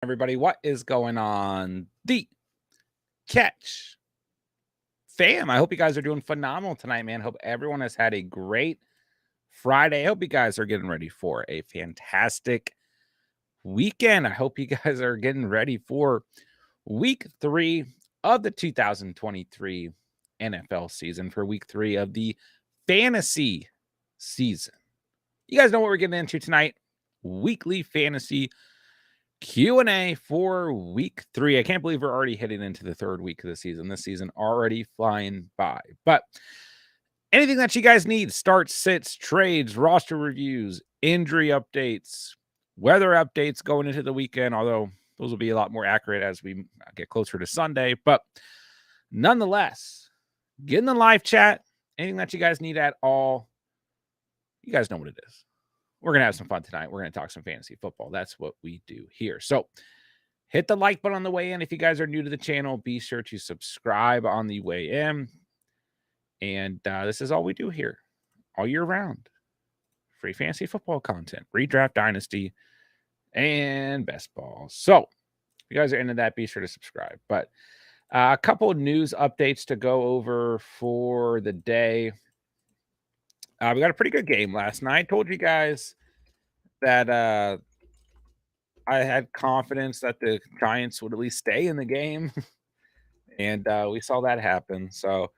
Everybody, what is going on? The Catch fam. I hope you guys are doing phenomenal tonight, man. Hope everyone has had a great Friday. I hope you guys are getting ready for a fantastic weekend. I hope you guys are getting ready for week 3 of the 2023 NFL season, for week 3 of the fantasy season. You guys know what we're getting into tonight. Weekly fantasy Q&A for week 3. I can't believe we're already heading into the 3rd week of the season. This season already flying by. But anything that you guys need, starts, sits, trades, roster reviews, injury updates, weather updates going into the weekend, although those will be a lot more accurate as we get closer to Sunday. But nonetheless, get in the live chat. Anything that you guys need at all, you guys know what it is. We're going to have some fun tonight. We're going to talk some fantasy football. That's what we do here. So hit the like button on the way in. If you guys are new to the channel, be sure to subscribe on the way in. And this is all we do here all year round. Free fantasy football content, redraft, dynasty, and best ball. So if you guys are into that, be sure to subscribe. But a couple of news updates to go over for the day. We got a pretty good game last night. Told you guys that I had confidence that the Giants would at least stay in the game. And we saw that happen. So,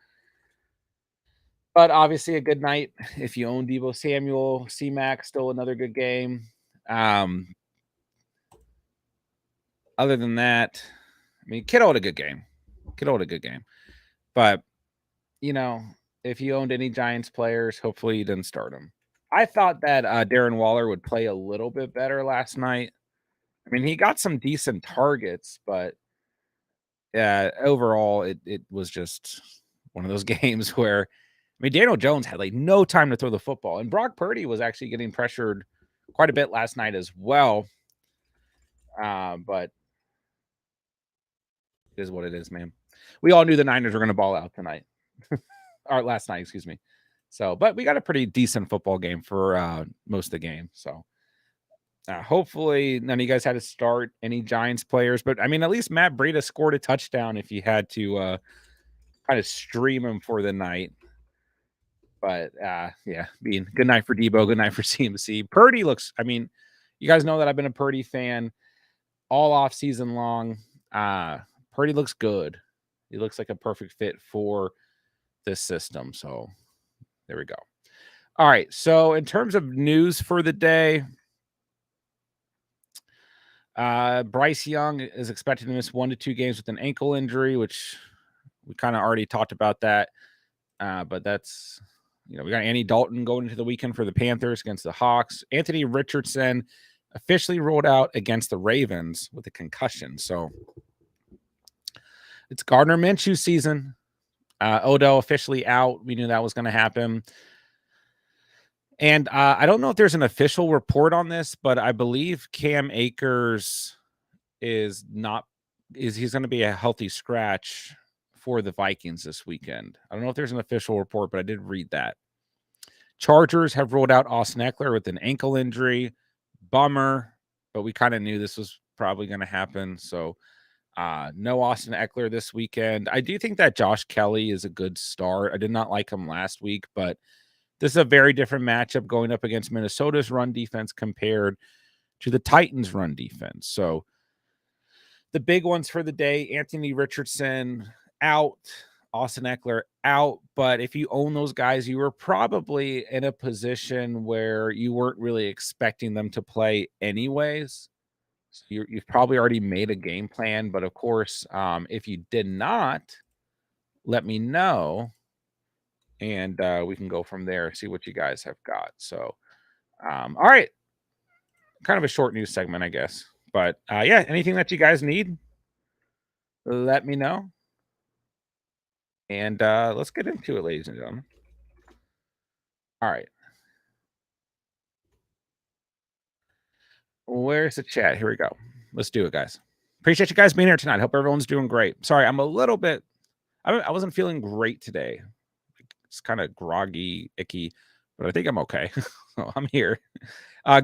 but obviously a good night if you own Deebo Samuel. C-Mac, still another good game. Other than that, I mean, Kittle had a good game. But, you know, if you owned any Giants players, hopefully you didn't start them. I thought that Darren Waller would play a little bit better last night. I mean, he got some decent targets, but overall, it was just one of those games where, I mean, Daniel Jones had like no time to throw the football, and Brock Purdy was actually getting pressured quite a bit last night as well. But it is what it is, man. We all knew the Niners were going to ball out tonight, or last night, excuse me. So, but we got a pretty decent football game for most of the game. So, hopefully none of you guys had to start any Giants players, but I mean, at least Matt Breida scored a touchdown if you had to kind of stream him for the night. But yeah, being good night for Debo, good night for CMC. Purdy looks, I mean, you guys know that I've been a Purdy fan all off season long. Purdy looks good. He looks like a perfect fit for this system. So there we go. All right. So in terms of news for the day, Bryce Young is expected to miss 1 to 2 games with an ankle injury, which we kind of already talked about that. But that's, you know, we got Andy Dalton going into the weekend for the Panthers against the Hawks. Anthony Richardson officially rolled out against the Ravens with a concussion. So it's Gardner Minshew season. Odell officially out. We knew that was going to happen. And I don't know if there's an official report on this, but I believe Cam Akers he's going to be a healthy scratch for the Vikings this weekend. I don't know if there's an official report, but I did read that. Chargers have rolled out Austin Eckler with an ankle injury. Bummer, but we kind of knew this was probably going to happen. So no Austin Eckler this weekend. I do think that Josh Kelly is a good start. I did not like him last week, but this is a very different matchup going up against Minnesota's run defense compared to the Titans' run defense. So the big ones for the day, Anthony Richardson out, Austin Eckler out. But if you own those guys, you were probably in a position where you weren't really expecting them to play anyways. So you've probably already made a game plan. But of course, if you did not, let me know. And we can go from there, see what you guys have got. So, all right. Kind of a short news segment, I guess. But yeah, anything that you guys need, let me know. And let's get into it, ladies and gentlemen. All right. Where's the chat? Here we go. Let's do it, guys. Appreciate you guys being here tonight. Hope everyone's doing great. Sorry, I'm a little bit, I wasn't feeling great today. It's kind of groggy, icky, but I think I'm okay. So I'm here.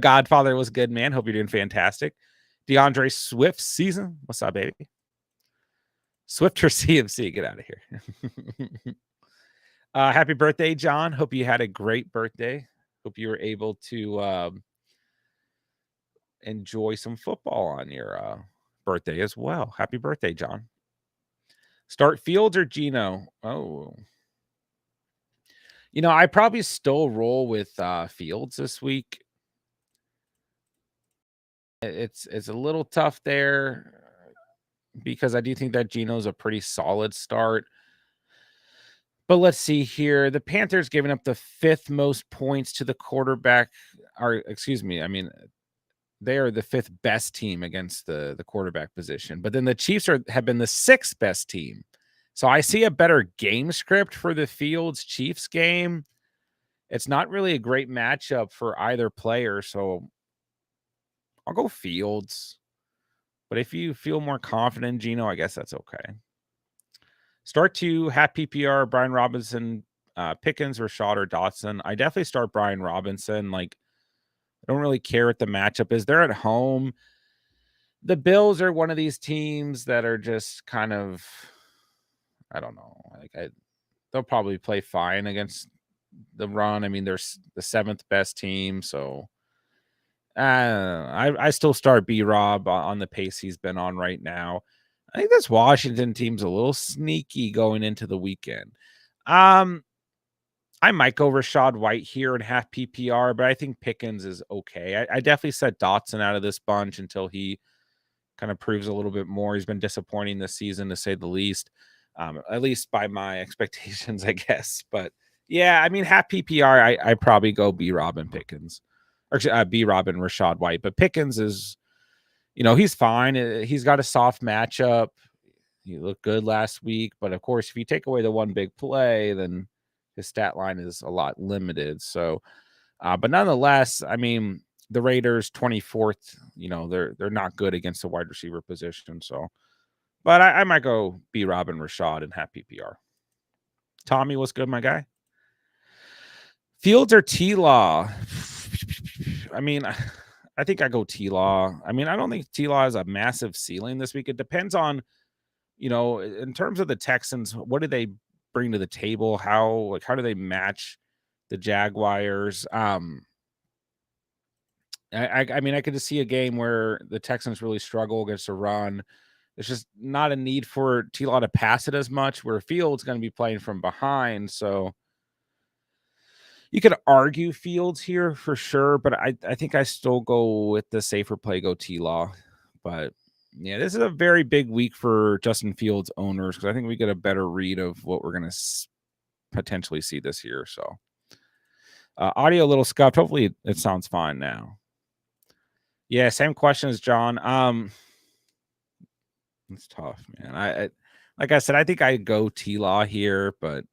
Godfather was good, man. Hope you're doing fantastic. DeAndre Swift season. What's up, baby? Swift or CMC? Get out of here. Happy birthday, John. Hope you had a great birthday. Hope you were able to enjoy some football on your birthday as well. Happy birthday, John. Start Fields or Geno? Oh. I probably still roll with Fields this week. It's a little tough there because I do think that Geno's a pretty solid start. But let's see here. The Panthers giving up the 5th most points to the quarterback. They are the 5th best team against the quarterback position. But then the Chiefs have been the 6th best team. So I see a better game script for the Fields Chiefs game. It's not really a great matchup for either player. So I'll go Fields. But if you feel more confident in Geno, I guess that's okay. Start 2, half PPR, Brian Robinson, Pickens, Rashad, or Dotson. I definitely start Brian Robinson. I don't really care what the matchup is. They're at home. The Bills are one of these teams that are just kind of, I don't know. They'll probably play fine against the run. They're the 7th best team. So I still start B-Rob on the pace he's been on right now. I think this Washington team's a little sneaky going into the weekend. I might go Rashad White here in half PPR, but I think Pickens is okay. I definitely set Dotson out of this bunch until he kind of proves a little bit more. He's been disappointing this season, to say the least, at least by my expectations, I guess. But yeah, half PPR, I probably go B-Rob and Pickens, or B-Rob and Rashad White. But Pickens is, he's fine. He's got a soft matchup. He looked good last week, but of course, if you take away the one big play, then his stat line is a lot limited. So, but nonetheless, the Raiders 24th, they're not good against the wide receiver position. So, but I might go B-Rob and Rashad and have PPR. Tommy, what's good, my guy? Fields or T-Law? I think I go T-Law. I don't think T-Law has a massive ceiling this week. It depends on, in terms of the Texans, what do they bring to the table? How do they match the Jaguars? I could just see a game where the Texans really struggle against the run. There's just not a need for T-Law to pass it as much, where Fields going to be playing from behind. So you could argue Fields here for sure, but I think I still go with the safer play, go T-Law. But yeah, this is a very big week for Justin Fields owners because I think we get a better read of what we're going to potentially see this year. So audio a little scuffed. Hopefully it sounds fine now. Yeah, same question as John. It's tough, man. I like I said, I think I go T-Law here, but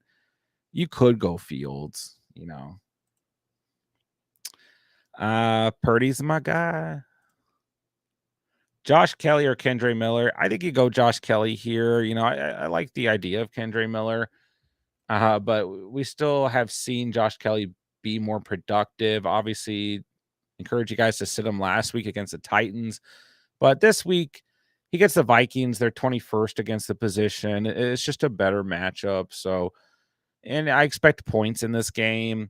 you could go Fields. Purdy's my guy. Josh Kelly or Kendre Miller? I think you go Josh Kelly here. I like the idea of Kendre Miller, but we still have seen Josh Kelly be more productive. Obviously, encourage you guys to sit him last week against the Titans, but this week he gets the Vikings. They're 21st against the position. It's just a better matchup. So, and I expect points in this game.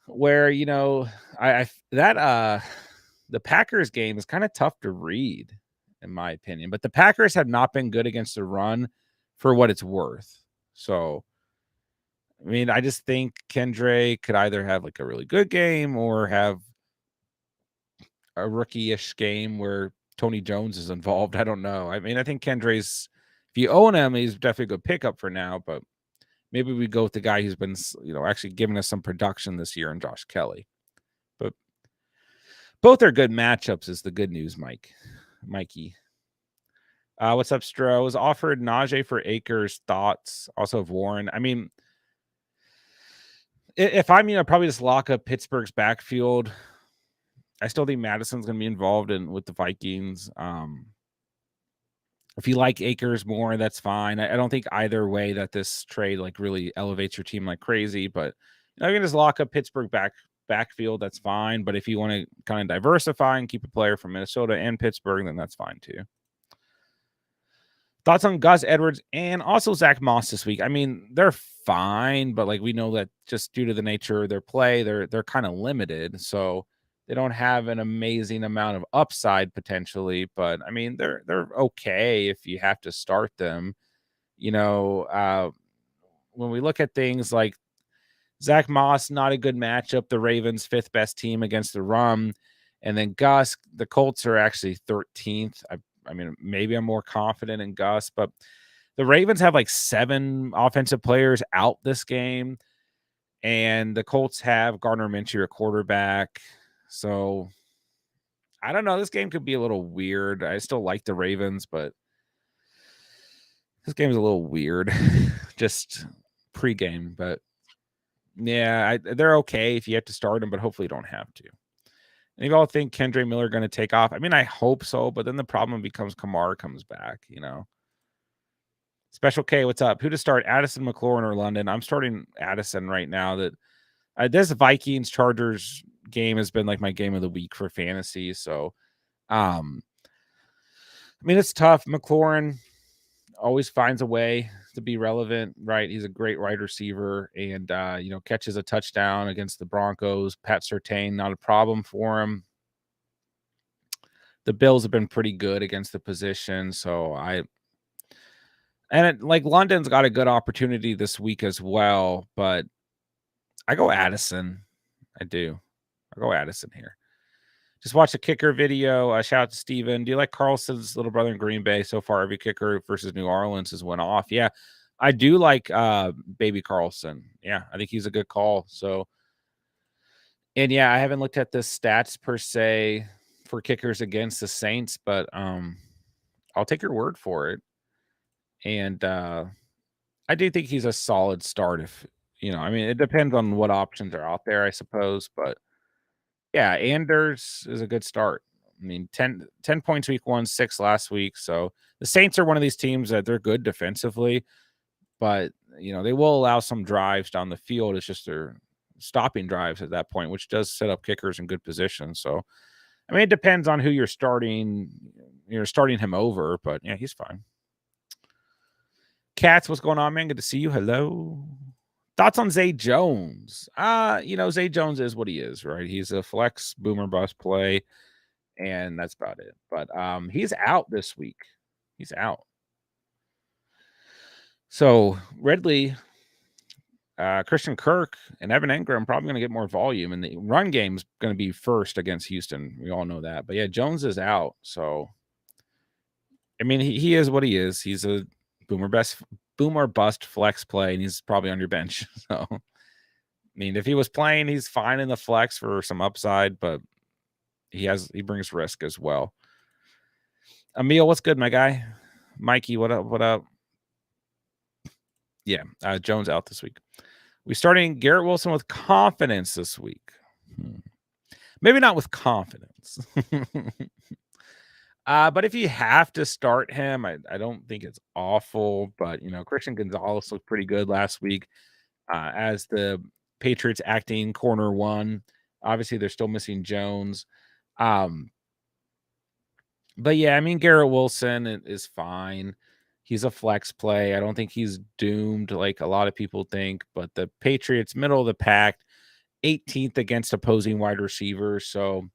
Where the Packers game is kind of tough to read, in my opinion. But the Packers have not been good against the run for what it's worth. So, I just think Kendre could either have a really good game or have a rookie-ish game where Tony Jones is involved. I don't know. I think Kendre's, if you own him, he's definitely a good pickup for now, but maybe we go with the guy who's been, actually giving us some production this year in Josh Kelly. But both are good matchups is the good news, Mikey. What's up, Stro? Was offered Najee for Akers. Thoughts? Also of Warren. If I'm, probably just lock up Pittsburgh's backfield. I still think Madison's going to be involved with the Vikings. If you like Akers more, that's fine. I don't think either way that this trade really elevates your team like crazy, but you can just lock up Pittsburgh backfield, that's fine. But if you want to kind of diversify and keep a player from Minnesota and Pittsburgh, then that's fine too. Thoughts on Gus Edwards and also Zach Moss this week? I mean, they're fine, but like we know that just due to the nature of their play, they're kind of limited. So they don't have an amazing amount of upside potentially, but I mean, they're okay if you have to start them. When we look at things like Zach Moss, not a good matchup. The Ravens' 5th best team against the run. And then Gus, the Colts are actually 13th. I mean, maybe I'm more confident in Gus, but the Ravens have like 7 offensive players out this game. And the Colts have Gardner Minshew, a quarterback. So I don't know. This game could be a little weird. I still like the Ravens, but this game is a little weird. Just pregame, but yeah, they're okay if you have to start them, but hopefully you don't have to. And you all think Kendre Miller going to take off? I mean, I hope so, but then the problem becomes Kamara comes back, Special K, what's up? Who to start, Addison, McLaurin, or London? I'm starting Addison right now. That this Vikings Chargers game has been like my game of the week for fantasy. So, I mean, it's tough. McLaurin always finds a way to be relevant, right? He's a great wide receiver and, catches a touchdown against the Broncos. Pat Surtain, not a problem for him. The Bills have been pretty good against the position. So London's got a good opportunity this week as well, but I go Addison. I do. I go Addison here. Just watch a kicker video. Shout out to Steven. Do you like Carlson's little brother in Green Bay? So far, every kicker versus New Orleans has went off. Yeah, I do like Baby Carlson. Yeah, I think he's a good call. So, and yeah, I haven't looked at the stats per se for kickers against the Saints, but I'll take your word for it. And I do think he's a solid start. I mean, it depends on what options are out there, I suppose, but yeah, Anders is a good start. I mean, 10 points week 1, 6 last week. So the Saints are one of these teams that they're good defensively, but they will allow some drives down the field. It's just they're stopping drives at that point, which does set up kickers in good positions. So, I mean, it depends on who you're starting. You're starting him over, but yeah, he's fine. Cats, what's going on, man? Good to see you. Hello. Thoughts on Zay Jones? Zay Jones is what he is, right? He's a flex boomer bust play, and that's about it. But he's out this week. He's out. So Ridley, Christian Kirk, and Evan Engram probably going to get more volume, and the run game's going to be first against Houston. We all know that. But yeah, Jones is out. So I mean, he is what he is. He's a boomer bust flex play, and he's probably on your bench. So I mean, if he was playing, he's fine in the flex for some upside, but he brings risk as well. Emil, what's good, my guy? Mikey, what up? What up? Yeah, Jones out this week. We starting Garrett Wilson with confidence this week. Maybe not with confidence. But if you have to start him, I don't think it's awful. But Christian Gonzalez looked pretty good last week as the Patriots acting corner 1. Obviously, they're still missing Jones. But yeah, I mean, Garrett Wilson is fine. He's a flex play. I don't think he's doomed like a lot of people think. But the Patriots, middle of the pack, 18th against opposing wide receivers. So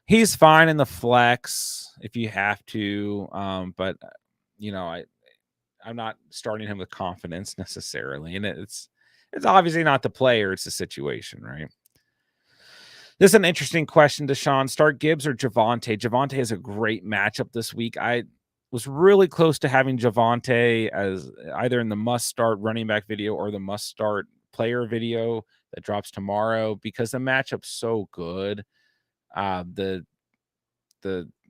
he's fine in the flex if you have to. But I'm not starting him with confidence necessarily. And it's obviously not the player, it's the situation, right? This is an interesting question, Deshaun. Start Gibbs or Javonte? Javonte has a great matchup this week. I was really close to having Javonte as either in the must-start running back video or the must-start player video that drops tomorrow because the matchup's so good. The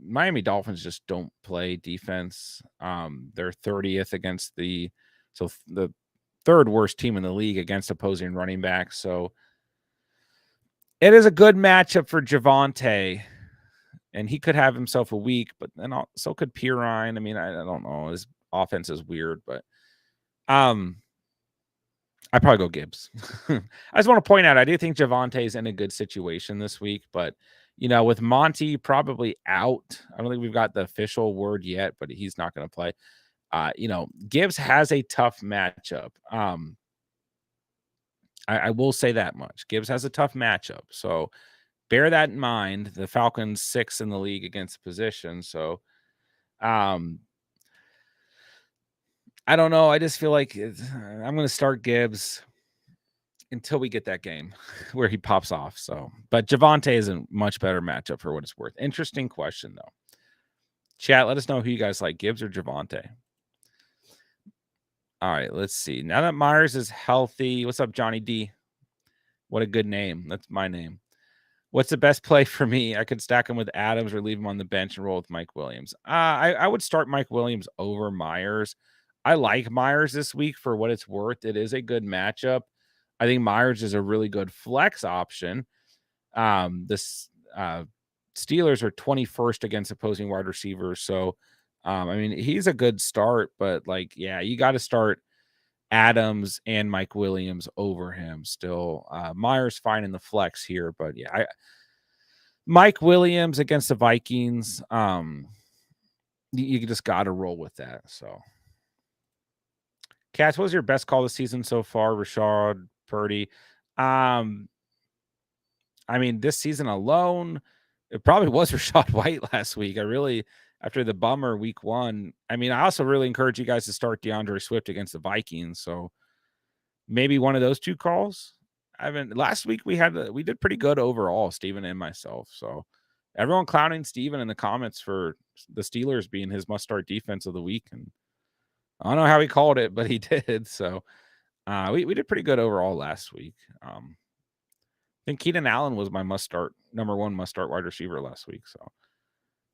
Miami Dolphins just don't play defense. They're 30th against the third worst team in the league against opposing running backs. So it is a good matchup for Javonte, and he could have himself a week, but then so could Pirine. I mean, I don't know. His offense is weird, but I I probably go Gibbs. I just want to point out, I do think Javante's in a good situation this week, but with Monty probably out, I don't think we've got the official word yet, but he's not going to play. Gibbs has a tough matchup. I will say that much. Gibbs has a tough matchup, so bear that in mind. The Falcons 6th in the league against position, so I don't know. I just feel like I'm going to start Gibbs until we get that game where he pops off. So, but Javonte is a much better matchup for what it's worth. Interesting question though. Chat, let us know who you guys like, Gibbs or Javonte. All right, let's see. Now that Myers is healthy, what's up, Johnny D? What a good name. That's my name. What's the best play for me? I could stack him with Adams or leave him on the bench and roll with Mike Williams. I would start Mike Williams over Myers. I like Myers this week for what it's worth. It is a good matchup. I think Myers is a really good flex option. The Steelers are 21st against opposing wide receivers. So, he's a good start, but you got to start Adams and Mike Williams over him still. Myers fine in the flex here, but Mike Williams against the Vikings. You just got to roll with that. So, Cass, what was your best call this season so far? Rashad Purdy. This season alone, it probably was Rachaad White last week. After the bummer week 1, I also really encourage you guys to start DeAndre Swift against the Vikings. So maybe one of those two calls. Last week we did pretty good overall, Steven and myself. So everyone clowning Steven in the comments for the Steelers being his must start defense of the week. And I don't know how he called it, but he did. So we did pretty good overall last week. I think Keenan Allen was my number one must start wide receiver last week. So,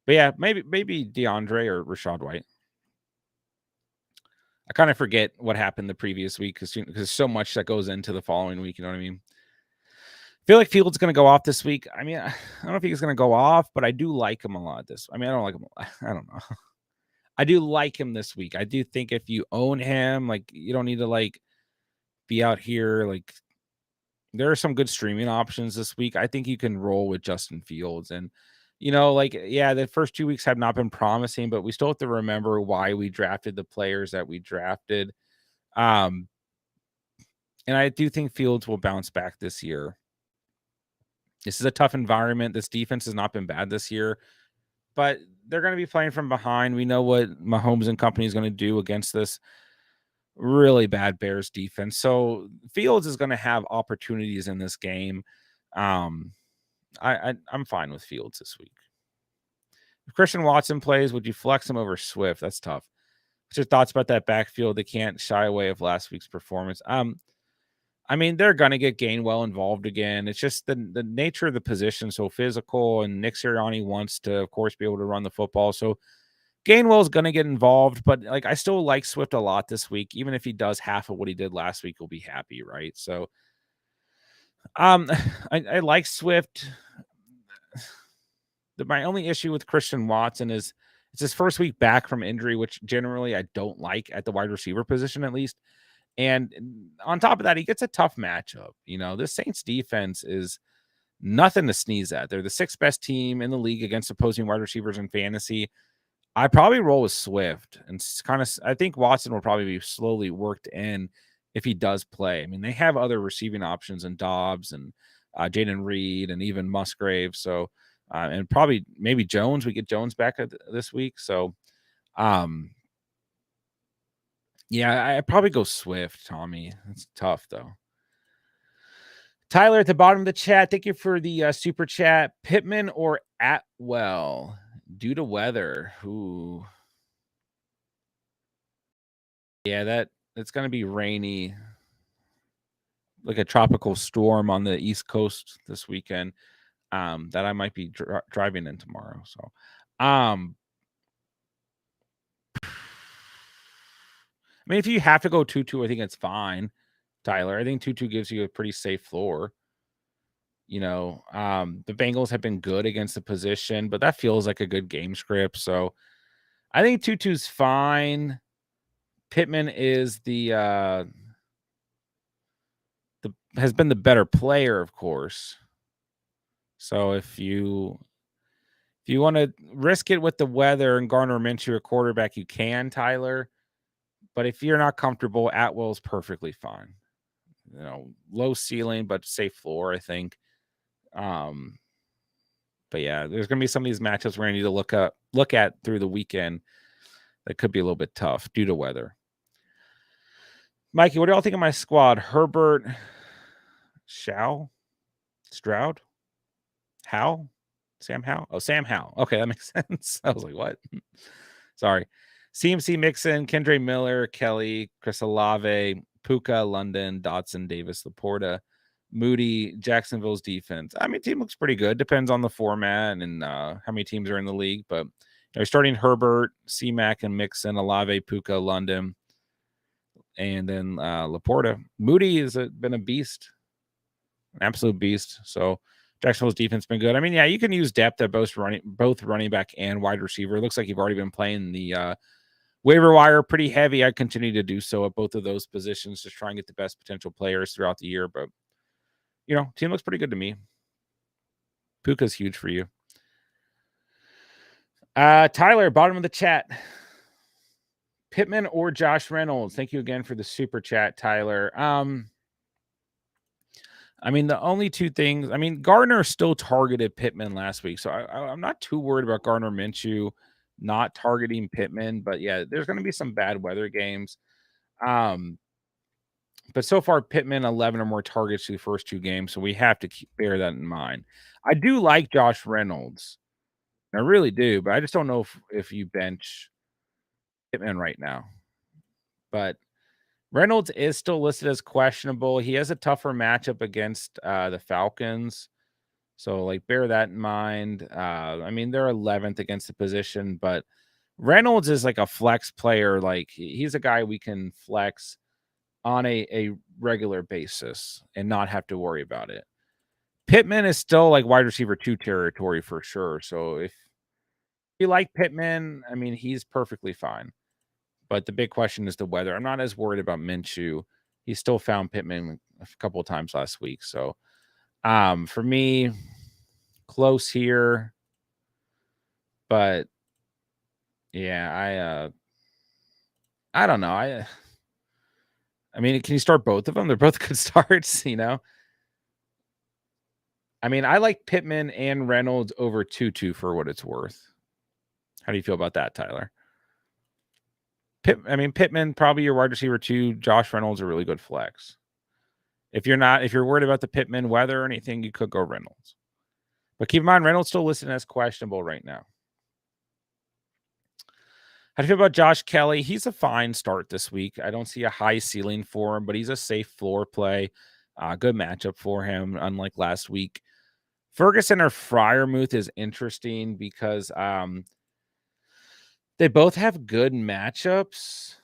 but yeah, maybe DeAndre or Rachaad White. I kind of forget what happened the previous week because there's so much that goes into the following week. You know what I mean? I feel like Fields going to go off this week. I don't know if he's going to go off, but I do like him a lot. I don't like him. I don't know. I do like him this week. I do think if you own him, you don't need to be out here. There are some good streaming options this week. I think you can roll with Justin Fields. And, the first 2 weeks have not been promising, but we still have to remember why we drafted the players that we drafted. And I do think Fields will bounce back this year. This is a tough environment. This defense has not been bad this year, but they're going to be playing from behind. We know what Mahomes and company is going to do against this really bad Bears defense. So Fields is going to have opportunities in this game. I'm fine with Fields this week. If Christian Watson plays, would you flex him over Swift? That's tough. What's your thoughts about that backfield? They can't shy away of last week's performance. They're going to get Gainwell involved again. It's just the nature of the position, so physical, and Nick Sirianni wants to, of course, be able to run the football. So Gainwell is going to get involved, but I still like Swift a lot this week. Even if he does half of what he did last week, he'll be happy, right? So, I like Swift. My only issue with Christian Watson is it's his first week back from injury, which generally I don't like at the wide receiver position, at least. And on top of that, he gets a tough matchup. This Saints defense is nothing to sneeze at. They're the 6th best team in the league against opposing wide receivers in fantasy. I probably roll with Swift, and I think Watson will probably be slowly worked in if he does play. They have other receiving options in Dobbs and Jaden Reed and even Musgrave. So, and probably maybe Jones. We get Jones back this week. So, yeah, I probably go Swift, Tommy. It's tough though. Tyler at the bottom of the chat. Thank you for the super chat. Pittman or Atwell due to weather. Ooh. Yeah, it's going to be rainy, like a tropical storm on the East Coast this weekend. That I might be driving in tomorrow. So, if you have to go 2-2, I think it's fine, Tyler. I think 2-2 gives you a pretty safe floor. The Bengals have been good against the position, but that feels like a good game script. So I think 2-2 is fine. Pittman is the has been the better player, of course. So if you want to risk it with the weather and Gardner Minshew a quarterback, you can, Tyler. But if you're not comfortable, Atwell's perfectly fine. Low ceiling but safe floor, I think. But yeah, there's gonna be some of these matchups we're gonna need to look at through the weekend that could be a little bit tough due to weather. Mikey, what do y'all think of my squad? Herbert, Stroud, Howell, Sam Howell. Oh, Sam Howell. Okay, that makes sense. I was like, what? Sorry. CMC Mixon, Kendre Miller, Kelly, Chris Olave, Puka, London, Dotson, Davis, Laporta, Moody, Jacksonville's defense. I mean, team looks pretty good. Depends on the format and how many teams are in the league. But they're starting Herbert, C-Mac, and Mixon, Olave, Puka, London, and then Laporta. Moody has been a beast, an absolute beast. So Jacksonville's defense been good. I mean, yeah, you can use depth at both running back and wide receiver. It looks like you've already been playing the waiver wire pretty heavy. I continue to do so at both of those positions, just try and get the best potential players throughout the year. But team looks pretty good to me. Puka's huge for you. Tyler, bottom of the chat. Pittman or Josh Reynolds? Thank you again for the super chat, Tyler. I mean, the only two things, Gardner still targeted Pittman last week, so I'm not too worried about Gardner Minshew not targeting Pittman, but yeah, there's going to be some bad weather games. But so far, Pittman 11 or more targets through the first two games, so we have to bear that in mind. I do like Josh Reynolds. I really do, but I just don't know if you bench Pittman right now. But Reynolds is still listed as questionable. He has a tougher matchup against the Falcons. So, bear that in mind. They're 11th against the position, but Reynolds is like a flex player. He's a guy we can flex on a regular basis and not have to worry about it. Pittman is still wide receiver 2 territory for sure. So if you like Pittman, he's perfectly fine. But the big question is the weather. I'm not as worried about Minshew. He still found Pittman a couple of times last week. So for me, close here. But yeah, I don't know. Can you start both of them? They're both good starts, I like Pittman and Reynolds over Tutu for what it's worth. How do you feel about that, Tyler? Pittman, probably your wide receiver 2. Josh Reynolds, a really good flex. If you're worried about the Pittman weather or anything, you could go Reynolds. But keep in mind, Reynolds still listed as questionable right now. How do you feel about Josh Kelly? He's a fine start this week. I don't see a high ceiling for him, but he's a safe floor play. Good matchup for him, unlike last week. Ferguson or Freiermuth is interesting because they both have good matchups.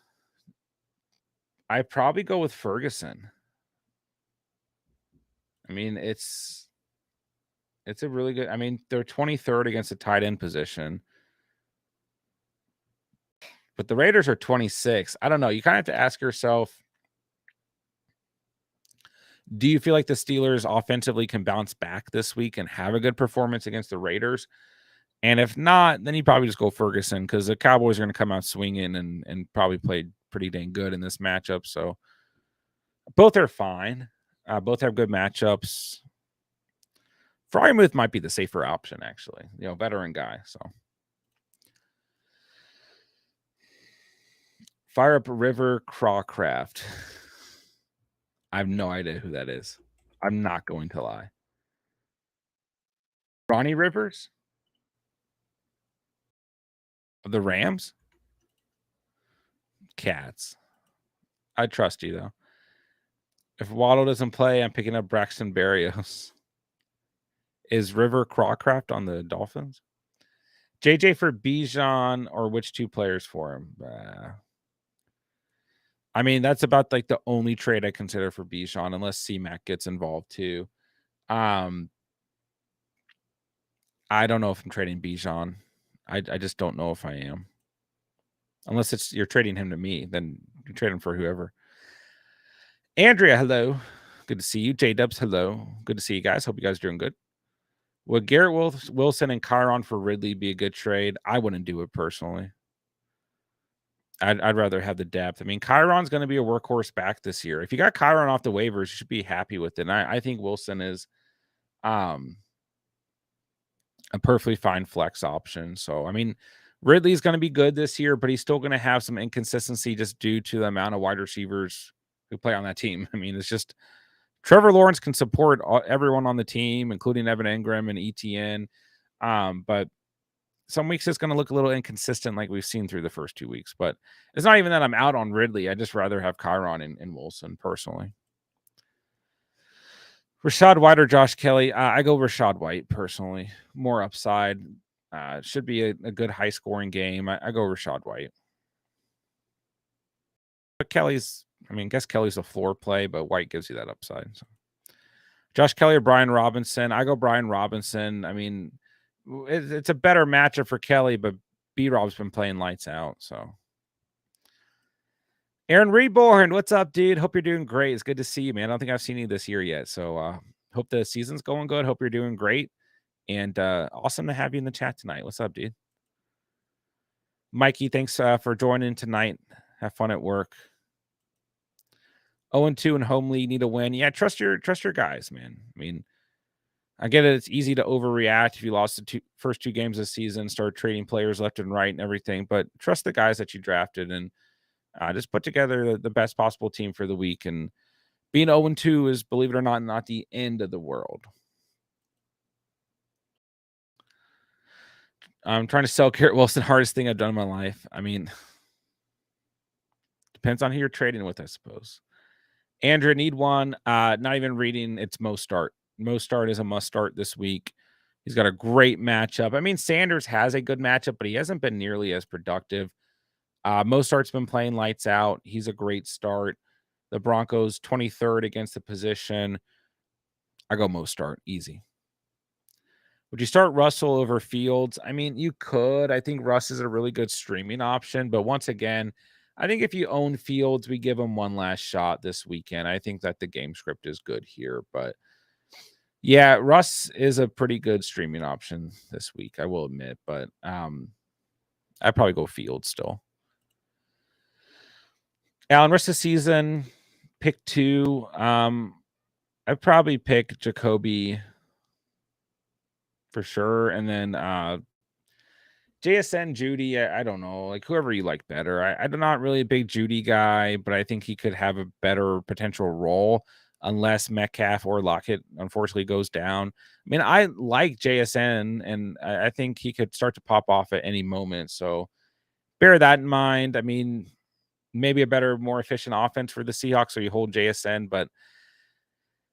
I probably go with Ferguson. It's a really good. They're 23rd against the tight end position, but the Raiders are 26th. I don't know. You kind of have to ask yourself, do you feel like the Steelers offensively can bounce back this week and have a good performance against the Raiders? And if not, then you probably just go Ferguson because the Cowboys are going to come out swinging and probably play pretty dang good in this matchup. So both are fine. Both have good matchups. Freiermuth might be the safer option, actually. Veteran guy. So fire up River Crawcraft. I have no idea who that is. I'm not going to lie. Ronnie Rivers? The Rams? Cats. I trust you, though. If Waddle doesn't play, I'm picking up Braxton Berrios. Is River Crawcraft on the Dolphins? JJ for Bijan, or which two players for him? That's about the only trade I consider for Bijan, unless C-Mac gets involved too. I don't know if I'm trading Bijan. I just don't know if I am. Unless you're trading him to me, then you trade him for whoever. Andrea, hello. Good to see you. J-Dubs, hello. Good to see you guys. Hope you guys are doing good. Would Garrett Wilson and Chiron for Ridley be a good trade? I wouldn't do it personally. I'd rather have the depth. I mean, Chiron's going to be a workhorse back this year. If you got Chiron off the waivers, you should be happy with it. And I think Wilson is a perfectly fine flex option. So, I mean, Ridley's going to be good this year, but he's still going to have some inconsistency just due to the amount of wide receivers who play on that team. I mean, it's just Trevor Lawrence can support everyone on the team, including Evan Engram and ETN. But some weeks it's going to look a little inconsistent like we've seen through the first 2 weeks. But it's not even that I'm out on Ridley. I'd just rather have Chiron and Wilson personally. Rashad White or Josh Kelly? I go Rashad White personally. More upside. Should be a good high-scoring game. I go Rashad White. But Kelly's, I guess Kelly's a floor play, but White gives you that upside. So. Josh Kelly or Brian Robinson? I go Brian Robinson. I mean, it's a better matchup for Kelly, but B-Rob's been playing lights out. So, Aaron Reborn, what's up, dude? Hope you're doing great. It's good to see you, man. I don't think I've seen you this year yet. So, hope the season's going good. Hope you're doing great. And awesome to have you in the chat tonight. What's up, dude? Mikey, thanks for joining tonight. Have fun at work. 0-2 in home league, need a win. Yeah, trust your guys, man. I mean, I get it. It's easy to overreact if you lost the first two games of the season, start trading players left and right and everything. But trust the guys that you drafted and just put together the best possible team for the week. And being 0-2 is, believe it or not the end of the world. I'm trying to sell Garrett Wilson. Hardest thing I've done in my life. I mean, depends on who you're trading with, I suppose. Andrew, need one. Not even reading. It's Mo Start. Mo Start is a must start this week. He's got a great matchup. I mean, Sanders has a good matchup, but he hasn't been nearly as productive. Mo Start's been playing lights out. He's a great start. The Broncos 23rd against the position. I go Mo Start. Easy. Would you start Russell over Fields? I mean, you could. I think Russ is a really good streaming option. But once again, I think if you own Fields, we give him one last shot this weekend. I think that the game script is good here. But yeah, Russ is a pretty good streaming option this week, I will admit. But I'd probably go Fields still. Alan, rest of the season, pick 2. I'd probably pick Jacoby for sure. And then JSN, Judy, I don't know, like whoever you like better. I'm not really a big Judy guy, but I think he could have a better potential role unless Metcalf or Lockett unfortunately goes down. I mean, I like JSN, and I think he could start to pop off at any moment. So bear that in mind. I mean, maybe a better, more efficient offense for the Seahawks, so you hold JSN. But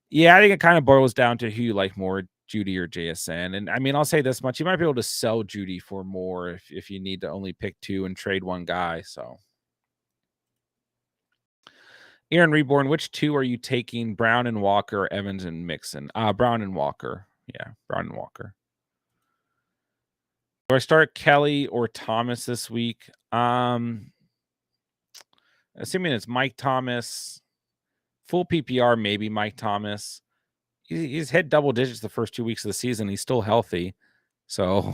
yeah, I think it kind of boils down to who you like more, Judy or JSN. And I mean, I'll say this much. You might be able to sell Judy for more if you need to only pick 2 and trade one guy. So Aaron Reborn, which 2 are you taking? Brown and Walker, Evans and Mixon? Brown and Walker. Yeah, Brown and Walker. Do I start Kelly or Thomas this week? Assuming it's Mike Thomas, full PPR, maybe Mike Thomas. He's hit double digits the first 2 weeks of the season. He's still healthy. So,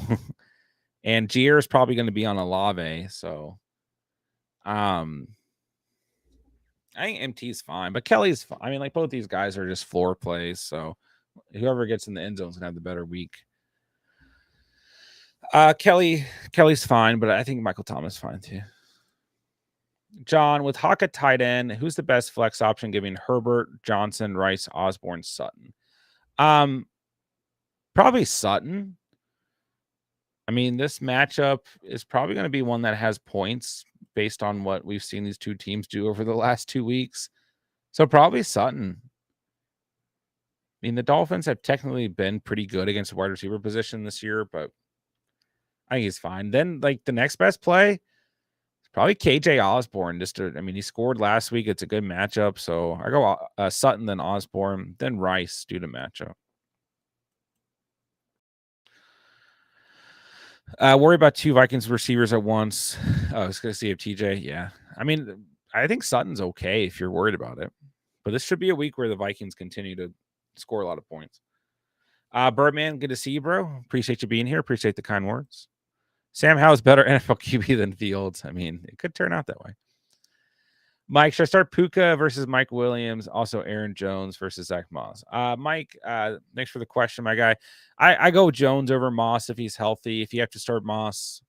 and Jair is probably going to be on Olave. So, I think MT is fine, but Kelly's fine. I mean, like both these guys are just floor plays. So, whoever gets in the end zone is going to have the better week. Kelly's fine, but I think Michael Thomas is fine too. John, with Hawk at tight end, who's the best flex option giving Herbert, Johnson, Rice, Osborne, Sutton? Probably Sutton. I mean, this matchup is probably going to be one that has points based on what we've seen these two teams do over the last 2 weeks. So probably Sutton. I mean, the Dolphins have technically been pretty good against the wide receiver position this year, but I think he's fine. Then, like, the next best play is probably KJ Osborne. He scored last week. It's a good matchup. So I go Sutton, then Osborne, then Rice due to matchup. Worry about 2 Vikings receivers at once. I was going to see if TJ. Yeah. I mean, I think Sutton's okay if you're worried about it. But this should be a week where the Vikings continue to score a lot of points. Birdman, good to see you, bro. Appreciate you being here. Appreciate the kind words. Sam Howell's better NFL QB than Fields. I mean, it could turn out that way. Mike, should I start Puka versus Mike Williams? Also, Aaron Jones versus Zach Moss. Mike, thanks for the question, my guy. I go Jones over Moss if he's healthy. If you have to start Moss,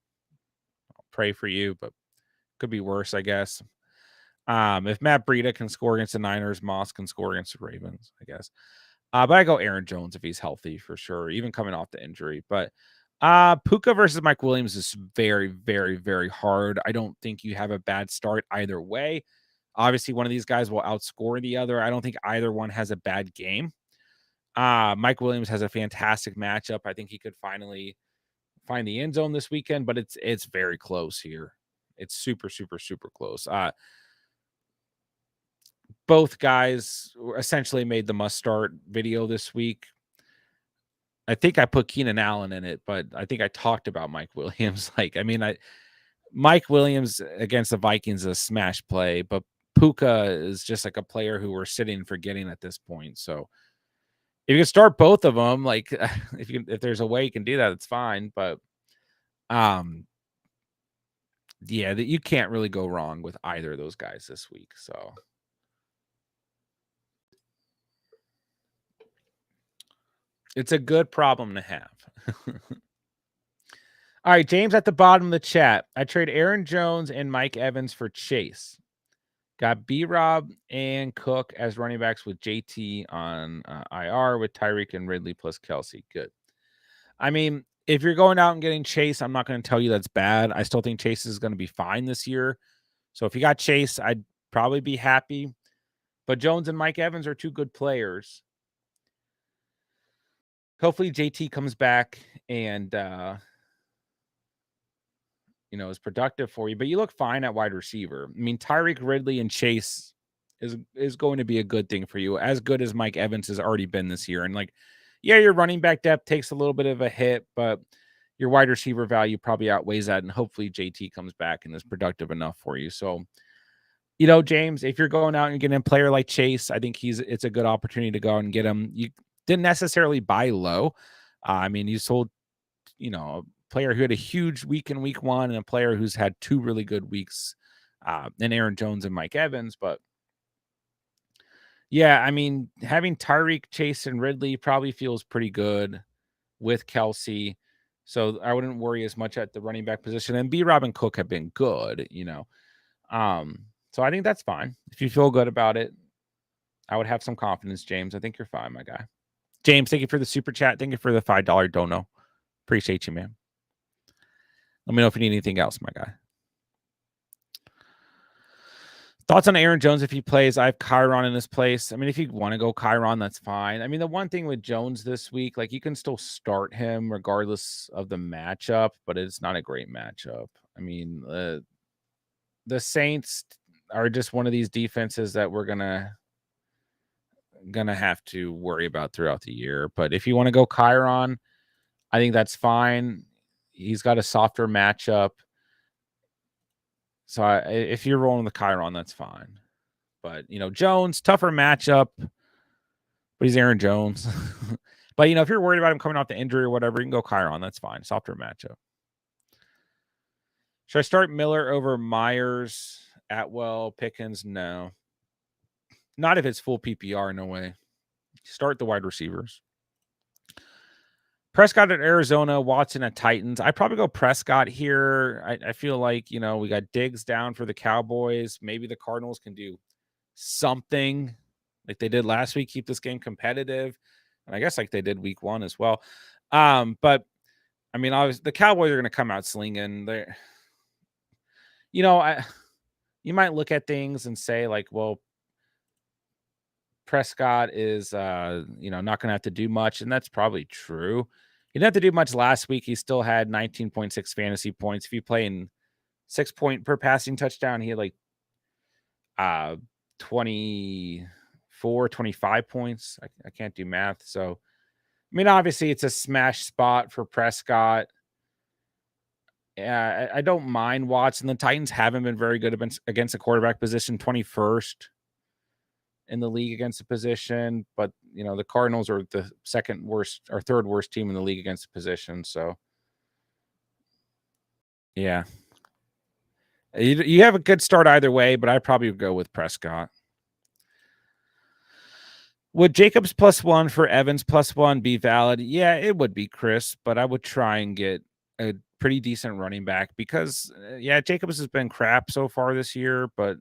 I'll pray for you, but could be worse, I guess. If Matt Breida can score against the Niners, Moss can score against the Ravens, I guess. But I go Aaron Jones if he's healthy for sure, even coming off the injury. But Puka versus Mike Williams is very, very, very hard. I don't think you have a bad start either way. Obviously, one of these guys will outscore the other. I don't think either one has a bad game. Mike Williams has a fantastic matchup. I think he could finally find the end zone this weekend, but it's very close here. It's super, super, super close. Both guys essentially made the must start video this week. I think I put Keenan Allen in it, but I think I talked about Mike Williams. Mike Williams against the Vikings is a smash play, but Puka is just like a player who we're sitting forgetting at this point. So if you can start both of them, like if there's a way you can do that, it's fine. But yeah, that you can't really go wrong with either of those guys this week. So it's a good problem to have. All right, James at the bottom of the chat. I trade Aaron Jones and Mike Evans for Chase. Got B-Rob and Cook as running backs with JT on IR with Tyreek and Ridley plus Kelsey. Good. I mean, if you're going out and getting Chase, I'm not going to tell you that's bad. I still think Chase is going to be fine this year. So if you got Chase, I'd probably be happy. But Jones and Mike Evans are two good players. Hopefully JT comes back and is productive for you, but you look fine at wide receiver. I mean, Tyreek, Ridley, and Chase is going to be a good thing for you, as good as Mike Evans has already been this year. And your running back depth takes a little bit of a hit, but your wide receiver value probably outweighs that. And hopefully JT comes back and is productive enough for you. So, James, if you're going out and getting a player like Chase, I think it's a good opportunity to go out and get him. You didn't necessarily buy low. I mean, you sold, a player who had a huge week in week one and a player who's had two really good weeks in Aaron Jones and Mike Evans. But yeah, I mean, having Tyreek, Chase, and Ridley probably feels pretty good with Kelsey. So I wouldn't worry as much at the running back position. And B-Rob and Cook have been good, So I think that's fine. If you feel good about it, I would have some confidence, James. I think you're fine, my guy. James, thank you for the super chat. Thank you for the $5 dono. Appreciate you, man. Let me know if you need anything else, my guy. Thoughts on Aaron Jones if he plays? I have Kyron in his place. I mean, if you want to go Kyron, that's fine. I mean, the one thing with Jones this week, you can still start him regardless of the matchup, but it's not a great matchup. I mean, the Saints are just one of these defenses that we're gonna have to worry about throughout the year. But if you want to go Kyron, I think that's fine. He's got a softer matchup. So if you're rolling the Kyron, that's fine. But, Jones, tougher matchup, but he's Aaron Jones. But, if you're worried about him coming off the injury or whatever, you can go Kyron. That's fine. Softer matchup. Should I start Miller over Myers, Atwell, Pickens? No. Not if it's full PPR, no way. Start the wide receivers. Prescott at Arizona, Watson at Titans. I probably go Prescott here. I feel like, we got Diggs down for the Cowboys. Maybe the Cardinals can do something like they did last week, keep this game competitive. And I guess like they did week one as well. But I mean, obviously the Cowboys are going to come out slinging. You might look at things and say well, Prescott is, not going to have to do much. And that's probably true. He didn't have to do much last week. He still had 19.6 fantasy points. If you play in 6 point per passing touchdown, he had 24, 25 points. I can't do math. So, I mean, obviously it's a smash spot for Prescott. I don't mind Watson. The Titans haven't been very good against the quarterback position, 21st in the league against the position, but the Cardinals are the second worst or third worst team in the league against the position. So yeah, you have a good start either way, but I'd probably go with Prescott. Would Jacobs +1 for Evans +1 be valid? Yeah, it would be, Chris, but I would try and get a pretty decent running back because, Jacobs has been crap so far this year, but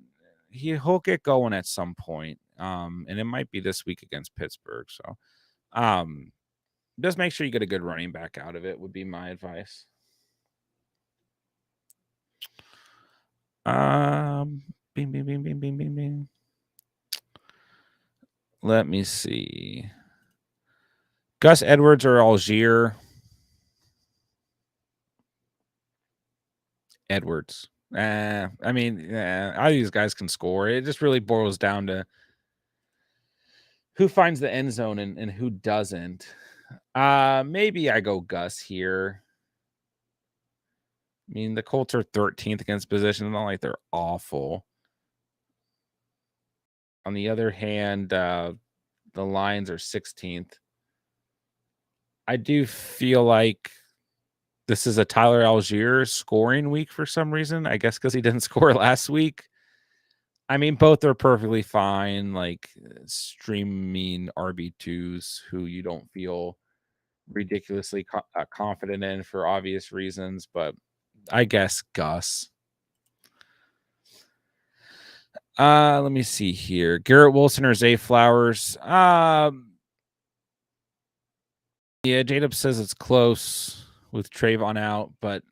he'll get going at some point. And it might be this week against Pittsburgh. So, just make sure you get a good running back out of it would be my advice. Bing, bing, bing, bing, bing, bing, bing. Let me see. Gus Edwards or Algier? Edwards. Either of these guys can score. It just really boils down to who finds the end zone and who doesn't. Maybe I go Gus here. I mean, the Colts are 13th against position. It's not like they're awful. On the other hand, the Lions are 16th. I do feel like this is a Tyler Algier scoring week for some reason. I guess because he didn't score last week. I mean, both are perfectly fine, like streaming RB2s who you don't feel ridiculously confident in for obvious reasons, but I guess Gus. Let me see here. Garrett Wilson or Zay Flowers. Yeah, J-Dub says it's close with Trayvon out, but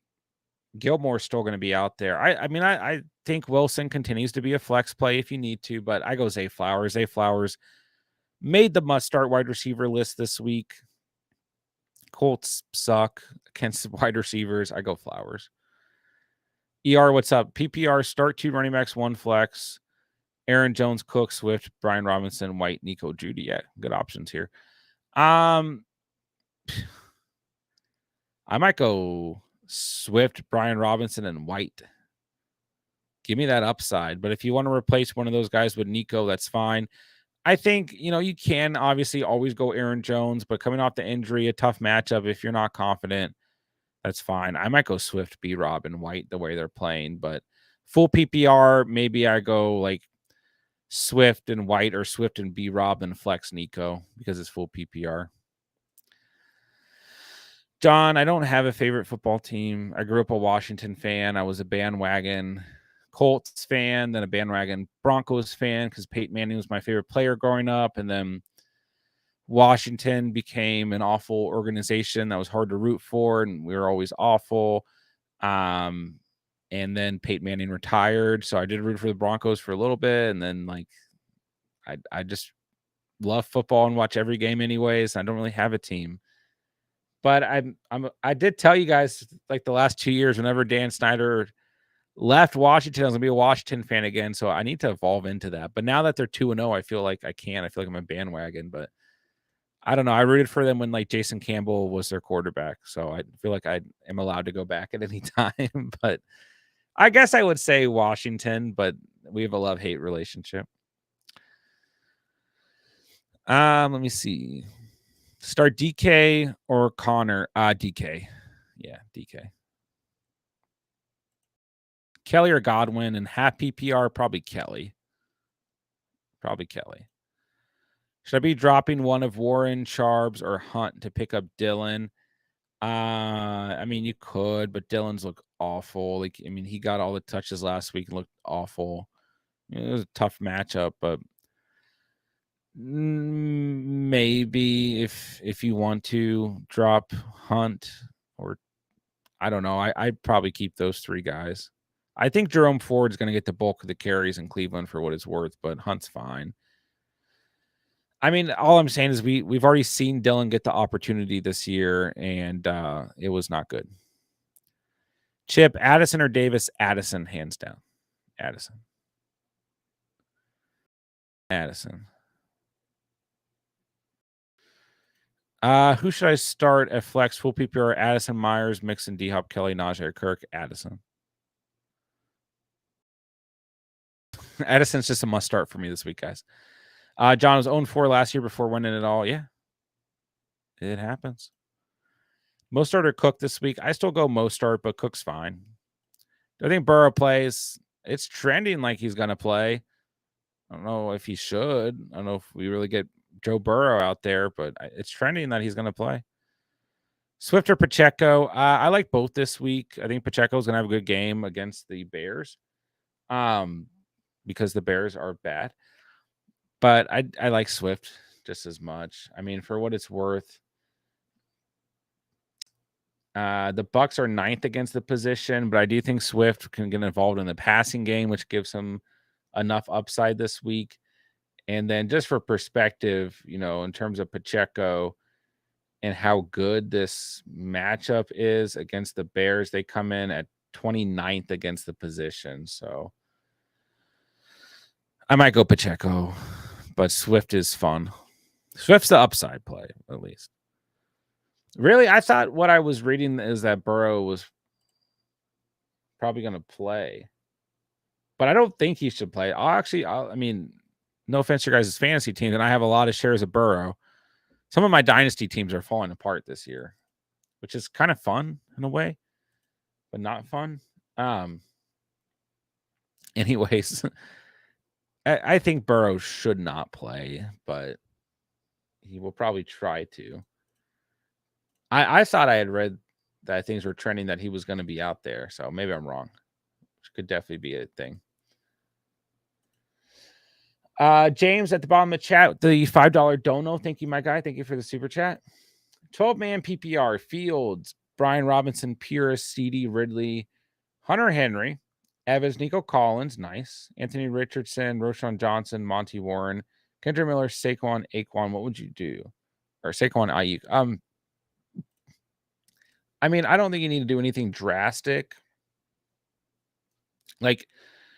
Gilmore's still going to be out there. I think Wilson continues to be a flex play if you need to, but I go Zay Flowers. Zay Flowers made the must-start wide receiver list this week. Colts suck against wide receivers. I go Flowers. ER, what's up? PPR, start 2 running backs, 1 flex. Aaron Jones, Cook, Swift, Brian Robinson, White, Nico, Judy. Yeah, good options here. I might go Swift, Brian Robinson, and White. Give me that upside. But if you want to replace one of those guys with Nico, that's fine. I think, you can obviously always go Aaron Jones, but coming off the injury, a tough matchup, if you're not confident, that's fine. I might go Swift, B-Rob, and White the way they're playing. But full PPR, maybe I go like Swift and White or Swift and B-Rob and flex Nico because it's full PPR. John, I don't have a favorite football team. I grew up a Washington fan. I was a bandwagon Colts fan, then a bandwagon Broncos fan because Peyton Manning was my favorite player growing up. And then Washington became an awful organization that was hard to root for, and we were always awful. And then Peyton Manning retired, so I did root for the Broncos for a little bit, and then I just love football and watch every game anyways. I don't really have a team, but I did tell you guys like the last 2 years, whenever Dan Snyder left Washington, I was gonna be a Washington fan again. So I need to evolve into that. But now that they're 2-0, I feel like I can. I feel like I'm a bandwagon, but I don't know. I rooted for them when like Jason Campbell was their quarterback, so I feel like I am allowed to go back at any time. But I guess I would say Washington, but we have a love-hate relationship. Let me see. Start DK or Connor? DK. Yeah, DK. Kelly or Godwin, and half PPR, probably Kelly. Probably Kelly. Should I be dropping one of Warren, Charbs, or Hunt to pick up Dylan? You could, but Dylan's look awful. He got all the touches last week and looked awful. It was a tough matchup, but maybe if you want to drop Hunt, or I don't know. I'd probably keep those 3 guys. I think Jerome Ford's going to get the bulk of the carries in Cleveland for what it's worth, but Hunt's fine. All I'm saying is we've already seen Dylan get the opportunity this year, and it was not good. Chip, Addison or Davis? Addison, hands down. Addison. Who should I start at flex? Full PPR, Addison, Myers, Mixon, D-Hop, Kelly, Najee, or Kirk? Addison. Addison's just a must start for me this week, guys. John was 0-4 last year before winning it all. Yeah, it happens. Mostert or Cook this week? I still go Mostert, but Cook's fine. I think Burrow plays. It's trending like he's going to play. I don't know if he should. I don't know if we really get Joe Burrow out there, but it's trending that he's going to play. Swift or Pacheco? I like both this week. I think Pacheco's going to have a good game against the Bears, because the Bears are bad. But I like Swift just as much. I mean, for what it's worth, the Bucks are 9th against the position, but I do think Swift can get involved in the passing game, which gives him enough upside this week. And then just for perspective, in terms of Pacheco and how good this matchup is against the Bears, they come in at 29th against the position. So I might go Pacheco, but Swift is fun. Swift's the upside play, at least. Really, I thought what I was reading is that Burrow was probably going to play, but I don't think he should play. I mean, no offense to your guys' fantasy teams, and I have a lot of shares of Burrow. Some of my dynasty teams are falling apart this year, which is kind of fun in a way, but not fun. Anyways, I think Burrow should not play, but he will probably try to. I thought I had read that things were trending that he was going to be out there, so maybe I'm wrong. Which could definitely be a thing. James at the bottom of the chat, the $5 dono. Thank you, my guy. Thank you for the super chat. 12-man PPR, Fields, Brian Robinson, Pierce, CD, Ridley, Hunter Henry, Evans, Nico Collins, nice. Anthony Richardson, Roshan Johnson, Monty Warren, Kendra Miller, Saquon, Aquan. What would you do? Or Saquon, Ayuk. I mean, I don't think you need to do anything drastic. Like,